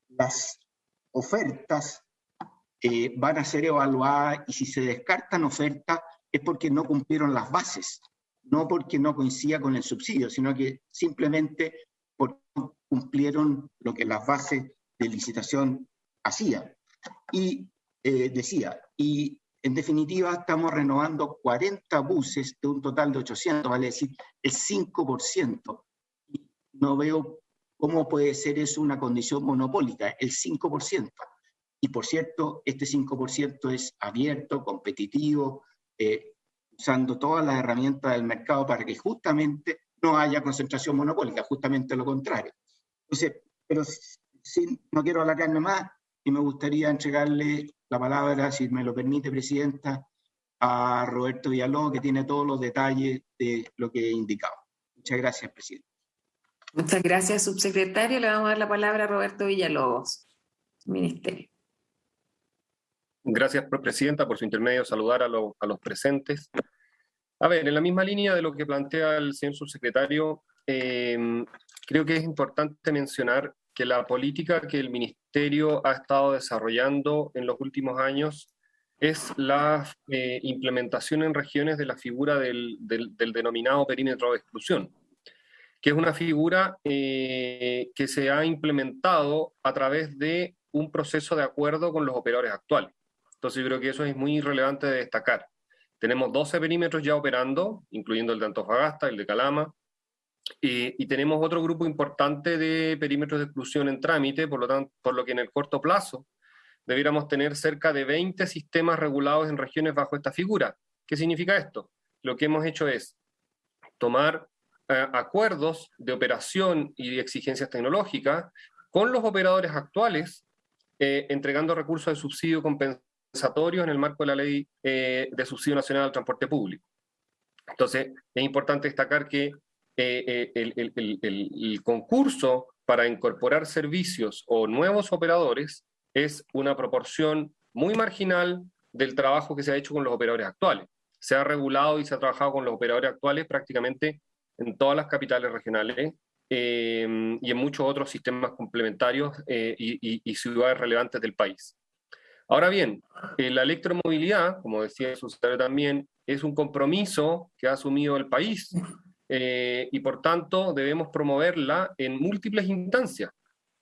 Las ofertas van a ser evaluadas y si se descartan ofertas es porque no cumplieron las bases, no porque no coincida con el subsidio, sino que simplemente porque no cumplieron lo que las bases de licitación hacían. Y decía, y en definitiva estamos renovando 40 buses de un total de 800, vale decir, el 5%. No veo cómo puede ser eso una condición monopólica, el 5%. Y por cierto, este 5% es abierto, competitivo, usando todas las herramientas del mercado para que justamente no haya concentración monopólica, justamente lo contrario. Entonces, pero no quiero alargarme más y me gustaría entregarle la palabra, si me lo permite, Presidenta, a Roberto Villalobos, que tiene todos los detalles de lo que he indicado. Muchas gracias, Presidente.
Muchas gracias, subsecretario. Le vamos a dar la palabra a Roberto Villalobos, Ministerio.
Gracias, Presidenta, por su intermedio saludar a los presentes. A ver, en la misma línea de lo que plantea el señor subsecretario, creo que es importante mencionar que la política que el Ministerio ha estado desarrollando en los últimos años es la implementación en regiones de la figura del denominado perímetro de exclusión, que es una figura que se ha implementado a través de un proceso de acuerdo con los operadores actuales. Entonces yo creo que eso es muy relevante de destacar. Tenemos 12 perímetros ya operando, incluyendo el de Antofagasta, el de Calama, y tenemos otro grupo importante de perímetros de exclusión en trámite, por lo que en el corto plazo debiéramos tener cerca de 20 sistemas regulados en regiones bajo esta figura. ¿Qué significa esto? Lo que hemos hecho es tomar acuerdos de operación y de exigencias tecnológicas con los operadores actuales, entregando recursos de subsidio compensatorios en el marco de la Ley de Subsidio Nacional al Transporte Público. Entonces, es importante destacar que el concurso para incorporar servicios o nuevos operadores es una proporción muy marginal del trabajo que se ha hecho con los operadores actuales. Se ha regulado y se ha trabajado con los operadores actuales prácticamente en todas las capitales regionales y en muchos otros sistemas complementarios y ciudades relevantes del país. Ahora bien, la electromovilidad, como decía el subsecretario también, es un compromiso que ha asumido el país y por tanto debemos promoverla en múltiples instancias.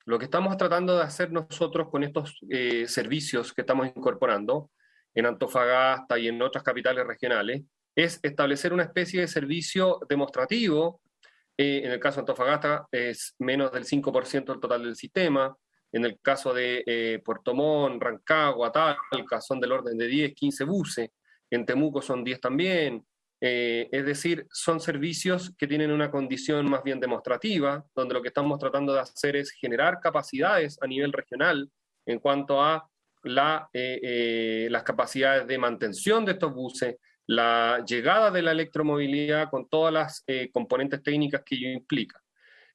Lo que estamos tratando de hacer nosotros con estos servicios que estamos incorporando en Antofagasta y en otras capitales regionales es establecer una especie de servicio demostrativo. En el caso de Antofagasta es menos del 5% del total del sistema. En el caso de Puerto Montt, Rancagua, Talca, son del orden de 10, 15 buses. En Temuco son 10 también. Es decir, son servicios que tienen una condición más bien demostrativa, donde lo que estamos tratando de hacer es generar capacidades a nivel regional en cuanto a las capacidades de mantención de estos buses, la llegada de la electromovilidad con todas las componentes técnicas que ello implica.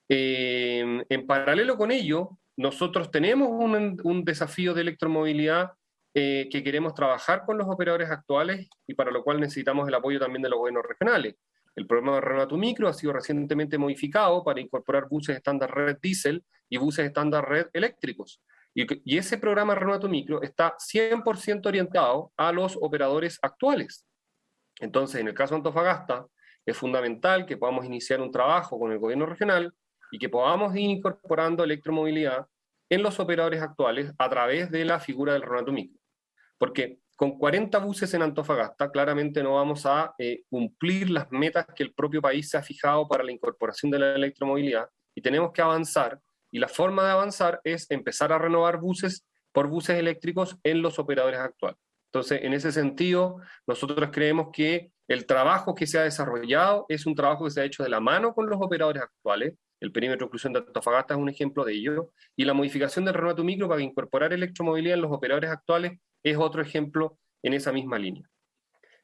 En paralelo con ello, nosotros tenemos un desafío de electromovilidad que queremos trabajar con los operadores actuales y para lo cual necesitamos el apoyo también de los gobiernos regionales. El programa Renueva Micro ha sido recientemente modificado para incorporar buses estándar red diésel y buses estándar red eléctricos. Y ese programa Renueva Micro está 100% orientado a los operadores actuales. Entonces, en el caso de Antofagasta, es fundamental que podamos iniciar un trabajo con el gobierno regional y que podamos ir incorporando electromovilidad en los operadores actuales a través de la figura del Renueva Micro. Porque con 40 buses en Antofagasta, claramente no vamos a cumplir las metas que el propio país se ha fijado para la incorporación de la electromovilidad, y tenemos que avanzar, y la forma de avanzar es empezar a renovar buses por buses eléctricos en los operadores actuales. Entonces, en ese sentido, nosotros creemos que el trabajo que se ha desarrollado es un trabajo que se ha hecho de la mano con los operadores actuales. El perímetro de inclusión de Antofagasta es un ejemplo de ello, y la modificación del Renueva Micro para incorporar electromovilidad en los operadores actuales es otro ejemplo en esa misma línea.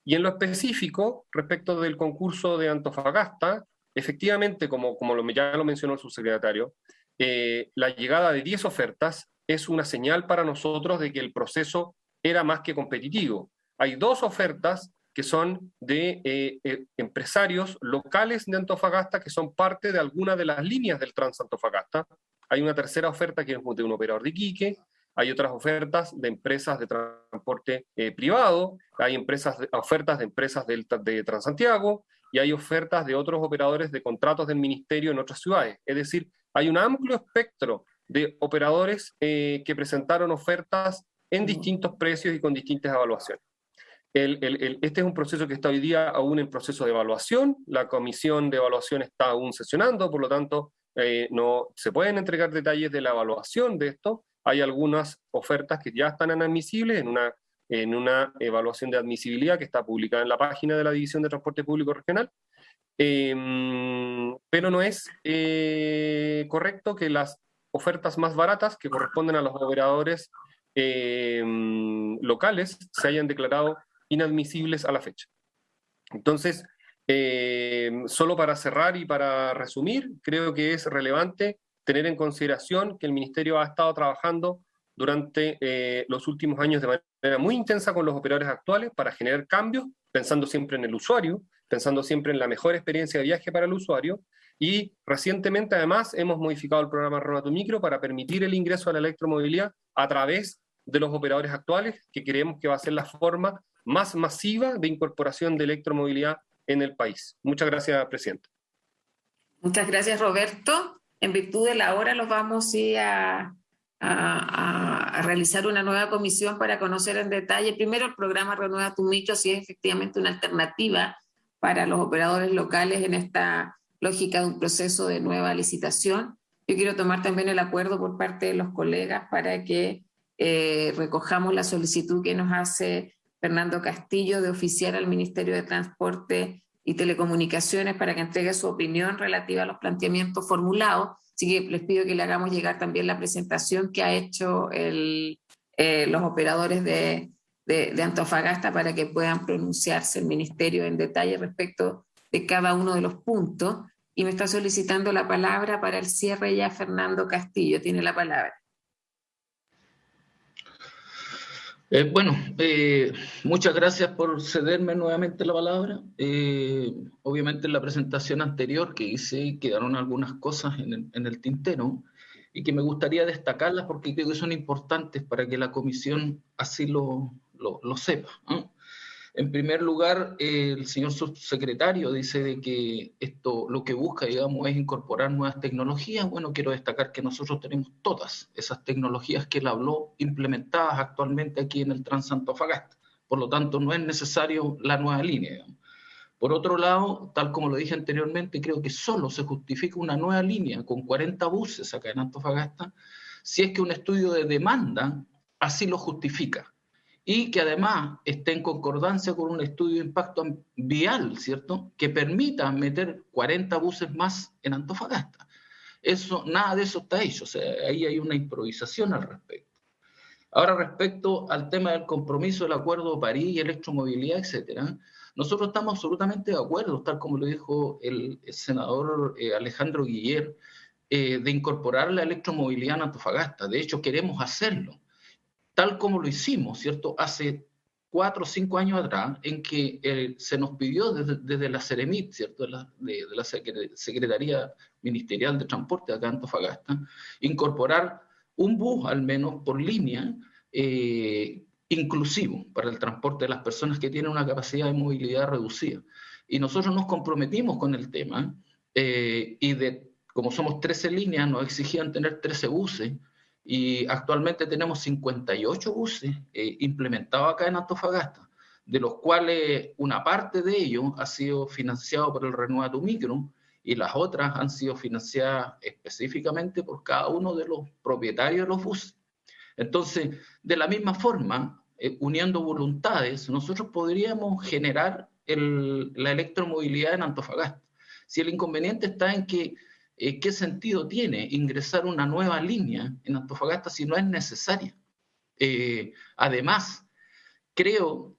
Y en lo específico, respecto del concurso de Antofagasta, efectivamente, como ya lo mencionó el subsecretario, la llegada de 10 ofertas es una señal para nosotros de que el proceso era más que competitivo. Hay 2 ofertas que son de empresarios locales de Antofagasta que son parte de alguna de las líneas del Transantofagasta. Hay una tercera oferta que es de un operador de Iquique. Hay otras ofertas de empresas de transporte privado, hay ofertas de empresas de Transantiago, y hay ofertas de otros operadores de contratos del ministerio en otras ciudades. Es decir, hay un amplio espectro de operadores que presentaron ofertas en distintos precios y con distintas evaluaciones. Este es un proceso que está hoy día aún en proceso de evaluación. La comisión de evaluación está aún sesionando, por lo tanto, no se pueden entregar detalles de la evaluación de esto. Hay algunas ofertas que ya están inadmisibles en una evaluación de admisibilidad que está publicada en la página de la División de Transporte Público Regional, pero no es correcto que las ofertas más baratas que corresponden a los operadores locales se hayan declarado inadmisibles a la fecha. Entonces, solo para cerrar y para resumir, creo que es relevante tener en consideración que el Ministerio ha estado trabajando durante los últimos años de manera muy intensa con los operadores actuales para generar cambios, pensando siempre en el usuario, pensando siempre en la mejor experiencia de viaje para el usuario, y recientemente además hemos modificado el programa Renueva Micro para permitir el ingreso a la electromovilidad a través de los operadores actuales, que creemos que va a ser la forma más masiva de incorporación de electromovilidad en el país. Muchas gracias, Presidenta.
Muchas gracias, Roberto. En virtud de la hora los vamos a realizar una nueva comisión para conocer en detalle, primero el programa Renueva tu Micro, si es efectivamente una alternativa para los operadores locales en esta lógica de un proceso de nueva licitación. Yo quiero tomar también el acuerdo por parte de los colegas para que recojamos la solicitud que nos hace Fernando Castillo de oficiar al Ministerio de Transporte y Telecomunicaciones para que entregue su opinión relativa a los planteamientos formulados. Así que les pido que le hagamos llegar también la presentación que ha hecho los operadores de Antofagasta para que puedan pronunciarse el Ministerio en detalle respecto de cada uno de los puntos. Y me está solicitando la palabra para el cierre ya Fernando Castillo. Tiene la palabra.
Muchas gracias por cederme nuevamente la palabra. Obviamente en la presentación anterior que hice quedaron algunas cosas en el tintero y que me gustaría destacarlas porque creo que son importantes para que la comisión así lo sepa, ¿no? En primer lugar, el señor subsecretario dice de que esto lo que busca, digamos, es incorporar nuevas tecnologías. Bueno, quiero destacar que nosotros tenemos todas esas tecnologías que él habló implementadas actualmente aquí en el Transantofagasta. Por lo tanto, no es necesario la nueva línea, digamos. Por otro lado, tal como lo dije anteriormente, creo que solo se justifica una nueva línea con 40 buses acá en Antofagasta si es que un estudio de demanda así lo justifica. Y que además esté en concordancia con un estudio de impacto vial, ¿cierto?, que permita meter 40 buses más en Antofagasta. Nada de eso está hecho, o sea, ahí hay una improvisación al respecto. Ahora, respecto al tema del compromiso del Acuerdo de París y electromovilidad, etcétera, nosotros estamos absolutamente de acuerdo, tal como lo dijo el senador Alejandro Guiller, de incorporar la electromovilidad en Antofagasta. De hecho, queremos hacerlo. tal como lo hicimos, ¿cierto?, hace 4 o 5 años atrás, en que se nos pidió desde la Ceremit, ¿cierto?, de la Secretaría Ministerial de Transporte acá en Antofagasta, incorporar un bus al menos por línea inclusivo para el transporte de las personas que tienen una capacidad de movilidad reducida. Y nosotros nos comprometimos con el tema como somos 13 líneas, nos exigían tener 13 buses, y actualmente tenemos 58 buses implementados acá en Antofagasta, de los cuales una parte de ellos ha sido financiado por el Renueva Tu Micro y las otras han sido financiadas específicamente por cada uno de los propietarios de los buses. Entonces, de la misma forma, uniendo voluntades, nosotros podríamos generar la electromovilidad en Antofagasta. Si el inconveniente está en que ¿qué sentido tiene ingresar una nueva línea en Antofagasta si no es necesaria? Además, creo,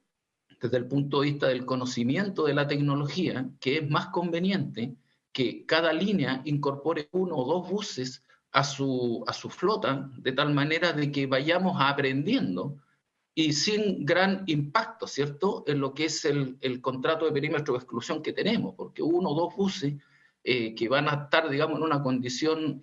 desde el punto de vista del conocimiento de la tecnología, que es más conveniente que cada línea incorpore 1 o 2 buses a su flota, de tal manera de que vayamos aprendiendo y sin gran impacto, ¿cierto?, en lo que es el contrato de perímetro de exclusión que tenemos, porque 1 o 2 buses que van a estar, digamos, en una condición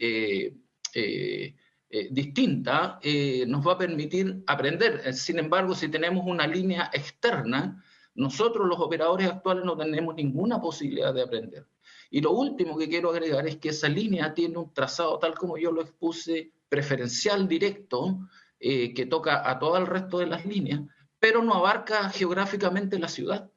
distinta, nos va a permitir aprender. Sin embargo, si tenemos una línea externa, nosotros los operadores actuales no tenemos ninguna posibilidad de aprender. Y lo último que quiero agregar es que esa línea tiene un trazado, tal como yo lo expuse, preferencial directo, que toca a todo el resto de las líneas, pero no abarca geográficamente la ciudad.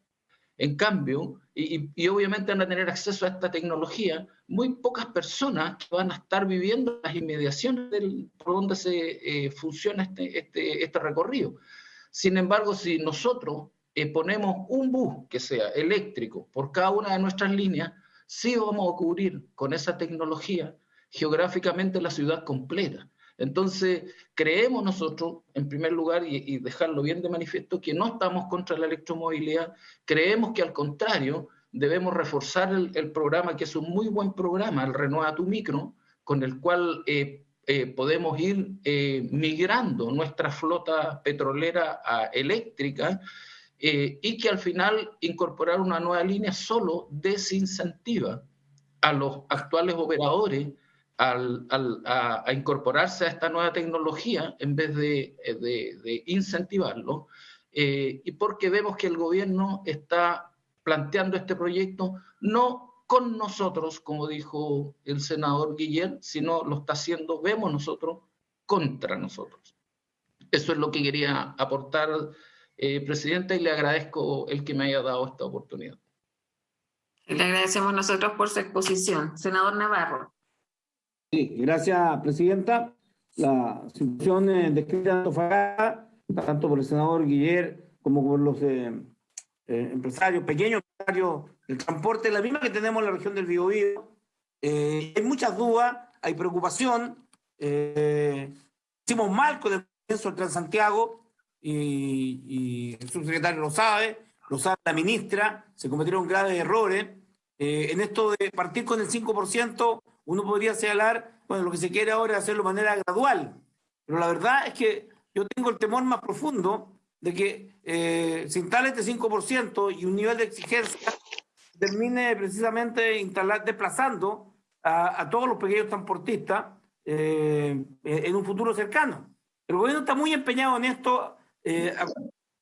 En cambio, y obviamente van a tener acceso a esta tecnología muy pocas personas que van a estar viviendo las inmediaciones por donde se funciona este recorrido. Sin embargo, si nosotros ponemos un bus que sea eléctrico por cada una de nuestras líneas, sí vamos a cubrir con esa tecnología geográficamente la ciudad completa. Entonces, creemos nosotros, en primer lugar, y dejarlo bien de manifiesto, que no estamos contra la electromovilidad, creemos que al contrario, debemos reforzar el programa, que es un muy buen programa, el Renueva Tu Micro, con el cual podemos ir migrando nuestra flota petrolera a eléctrica, y que al final incorporar una nueva línea solo desincentiva a los actuales operadores a incorporarse a esta nueva tecnología en vez de incentivarlo, y porque vemos que el gobierno está planteando este proyecto no con nosotros, como dijo el senador Guiller, sino lo está haciendo, vemos nosotros, contra nosotros. Eso es lo que quería aportar, Presidenta, y le agradezco el que me haya dado esta oportunidad.
Le agradecemos nosotros por su exposición. Senador Navarro.
Sí, gracias, Presidenta. La situación descrita en Antofagasta, tanto por el senador Guiller como por los empresarios, pequeños empresarios del transporte, es la misma que tenemos en la región del Biobío. Hay muchas dudas, hay preocupación. Hicimos mal con el proceso del Transantiago y el subsecretario lo sabe la ministra, se cometieron graves errores. En esto de partir con el 5%, uno podría señalar, bueno, lo que se quiere ahora es hacerlo de manera gradual, pero la verdad es que yo tengo el temor más profundo de que se instale este 5% y un nivel de exigencia termine precisamente desplazando a todos los pequeños transportistas en un futuro cercano. El gobierno está muy empeñado en esto, a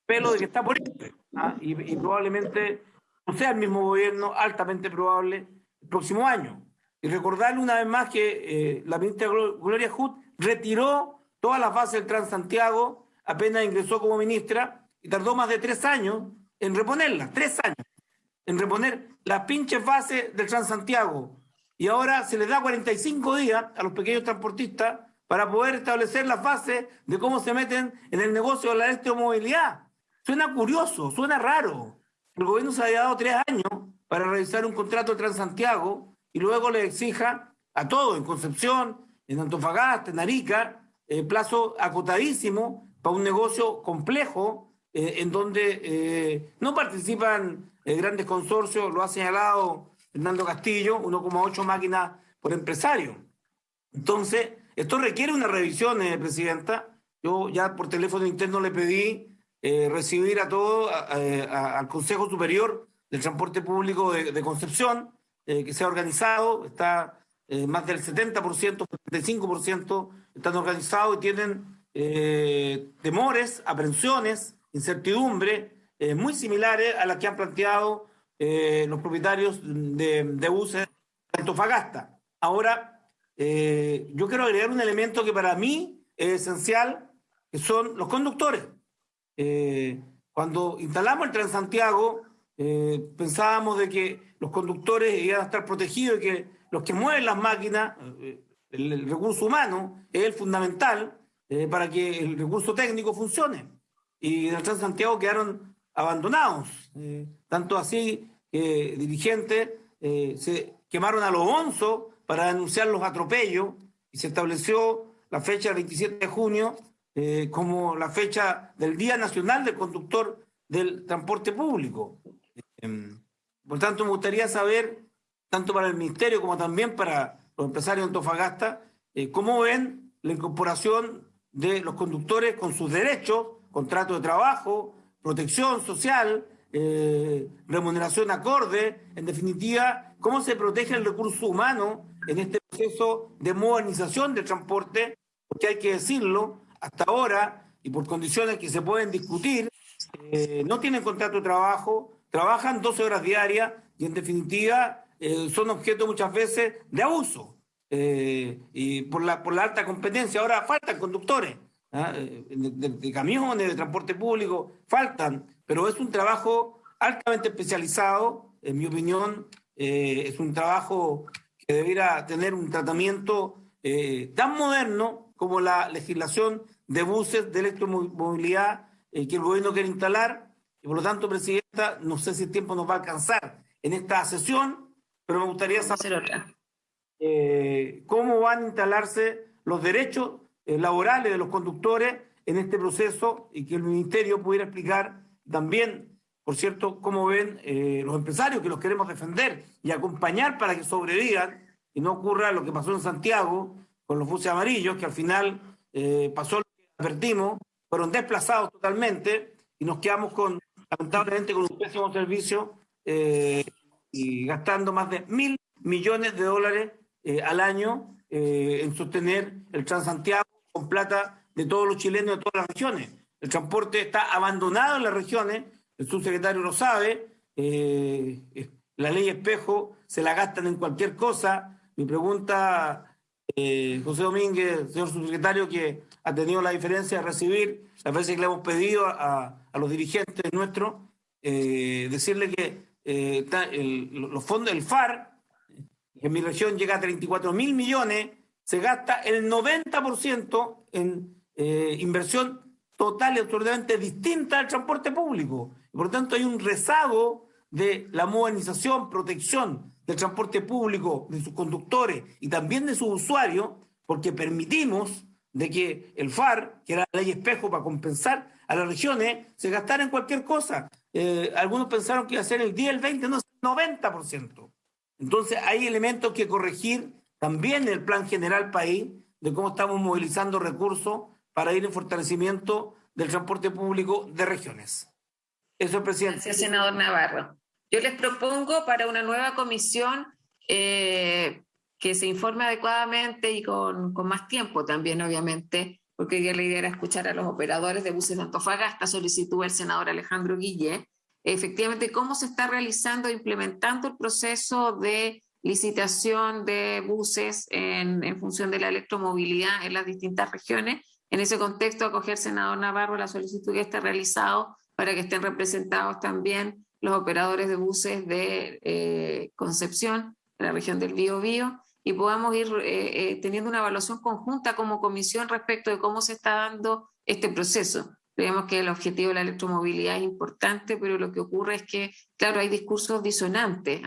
pelo de que está por eso, y probablemente no sea el mismo gobierno, altamente probable, el próximo año. Y recordarle una vez más que la ministra Gloria Hood retiró todas las bases del Transantiago apenas ingresó como ministra y tardó más de 3 años en reponerlas, 3 años, en reponer las pinches bases del Transantiago. Y ahora se les da 45 días a los pequeños transportistas para poder establecer las bases de cómo se meten en el negocio de la electromovilidad. Suena curioso, suena raro. El gobierno se había dado 3 años para realizar un contrato de Transantiago y luego le exija a todos, en Concepción, en Antofagasta, en Arica, plazo acotadísimo para un negocio complejo en donde no participan grandes consorcios, lo ha señalado Fernando Castillo, 1,8 máquinas por empresario. Entonces, esto requiere una revisión, Presidenta, Yo ya por teléfono interno le pedí recibir a todo, al Consejo Superior del Transporte Público de Concepción, que se ha organizado, está más del 70%, 75% están organizados y tienen temores, aprensiones, incertidumbre, muy similares a las que han planteado los propietarios de buses de Antofagasta. Ahora, yo quiero agregar un elemento que para mí es esencial, que son los conductores. Cuando instalamos el Transantiago, pensábamos de que los conductores iban a estar protegidos y que los que mueven las máquinas, el recurso humano, es el fundamental para que el recurso técnico funcione. Y en el Transantiago quedaron abandonados. Tanto así que dirigentes se quemaron a los onzos para denunciar los atropellos y se estableció la fecha del 27 de junio como la fecha del Día Nacional del Conductor del Transporte Público. Por tanto, me gustaría saber, tanto para el Ministerio como también para los empresarios de Antofagasta, cómo ven la incorporación de los conductores con sus derechos, contrato de trabajo, protección social, remuneración acorde, en definitiva, cómo se protege el recurso humano en este proceso de modernización del transporte, porque hay que decirlo, hasta ahora, y por condiciones que se pueden discutir, no tienen contrato de trabajo, trabajan 12 horas diarias y en definitiva son objeto muchas veces de abuso y por la alta competencia. Ahora faltan conductores de camiones, de transporte público, faltan, pero es un trabajo altamente especializado, en mi opinión, es un trabajo que debiera tener un tratamiento tan moderno como la legislación de buses de electromovilidad que el gobierno quiere instalar. Y por lo tanto, Presidenta, no sé si el tiempo nos va a alcanzar en esta sesión, pero me gustaría saber cómo van a instalarse los derechos laborales de los conductores en este proceso y que el Ministerio pudiera explicar también, por cierto, cómo ven los empresarios que los queremos defender y acompañar para que sobrevivan y no ocurra lo que pasó en Santiago con los buses amarillos, que al final pasó lo que advertimos, fueron desplazados totalmente y nos quedamos lamentablemente con un pésimo servicio y gastando más de $1.000 millones al año en sostener el Transantiago con plata de todos los chilenos de todas las regiones. El transporte está abandonado en las regiones, el subsecretario lo sabe, la ley espejo se la gastan en cualquier cosa. Mi pregunta, José Domínguez, señor subsecretario, que ha tenido la diferencia de recibir las veces que le hemos pedido a los dirigentes nuestros, decirle que los fondos del FAR, que en mi región llega a 34.000 millones, se gasta el 90% en inversión total y absolutamente distinta al transporte público. Por lo tanto, hay un rezago de la modernización, protección del transporte público, de sus conductores y también de sus usuarios, porque permitimos de que el FAR, que era la ley espejo para compensar a las regiones, se gastara en cualquier cosa. Algunos pensaron que iba a ser el 10, el 20, no, el 90%. Entonces hay elementos que corregir también en el plan general país de cómo estamos movilizando recursos para ir en fortalecimiento del transporte público de regiones. Eso, presidente.
Gracias, senador Navarro. Yo les propongo para una nueva comisión que se informe adecuadamente y con más tiempo también, obviamente, porque hoy día la idea era escuchar a los operadores de buses de Antofagasta, solicitud del senador Alejandro Guillé, efectivamente cómo se está realizando e implementando el proceso de licitación de buses en función de la electromovilidad en las distintas regiones. En ese contexto, acoger, senador Navarro, la solicitud que está realizado para que estén representados también los operadores de buses de Concepción, de la región del Biobío, y podamos ir teniendo una evaluación conjunta como comisión respecto de cómo se está dando este proceso. Creemos que el objetivo de la electromovilidad es importante, pero lo que ocurre es que, claro, hay discursos disonantes.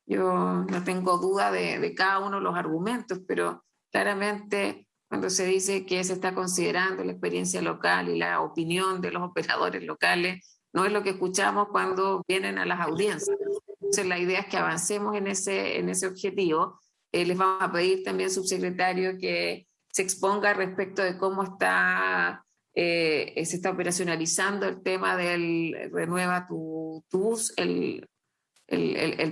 Yo no tengo duda de cada uno de los argumentos, pero claramente cuando se dice que se está considerando la experiencia local y la opinión de los operadores locales, no es lo que escuchamos cuando vienen a las audiencias. Entonces la idea es que avancemos en ese objetivo. Les vamos a pedir también, subsecretario, que se exponga respecto de cómo está se está operacionalizando el tema del Renueva tu Bus, el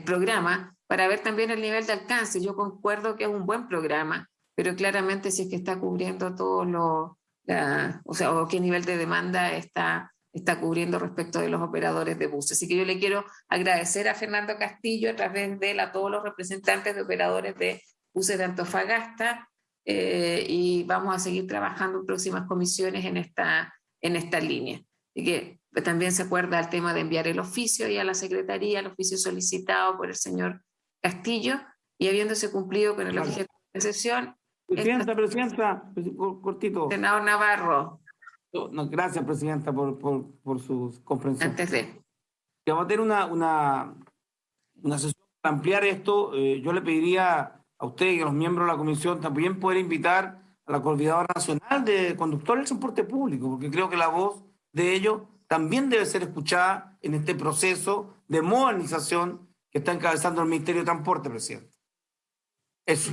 programa, para ver también el nivel de alcance. Yo concuerdo que es un buen programa, pero claramente si es que está cubriendo todos los, o qué nivel de demanda está cubriendo respecto de los operadores de buses. Así que yo le quiero agradecer a Fernando Castillo a través de él a todos los representantes de operadores de buses de Antofagasta, y vamos a seguir trabajando en próximas comisiones en esta línea. Así que también se acuerda el tema de enviar el oficio y a la Secretaría, el oficio solicitado por el señor Castillo, y habiéndose cumplido con el objeto de sesión.
Presidenta, cortito.
Senador Navarro.
No, gracias, Presidenta, por su comprensión.
Antes de.
Vamos a tener una sesión para ampliar esto. Yo le pediría a usted y a los miembros de la comisión también poder invitar a la Coordinadora Nacional de Conductores del Transporte Público, porque creo que la voz de ellos también debe ser escuchada en este proceso de modernización que está encabezando el Ministerio de Transporte, Presidente. Eso.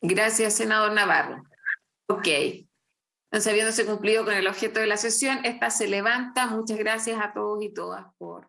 Gracias, senador Navarro. Ok. Entonces, habiéndose cumplido con el objeto de la sesión, esta se levanta. Muchas gracias a todos y todas por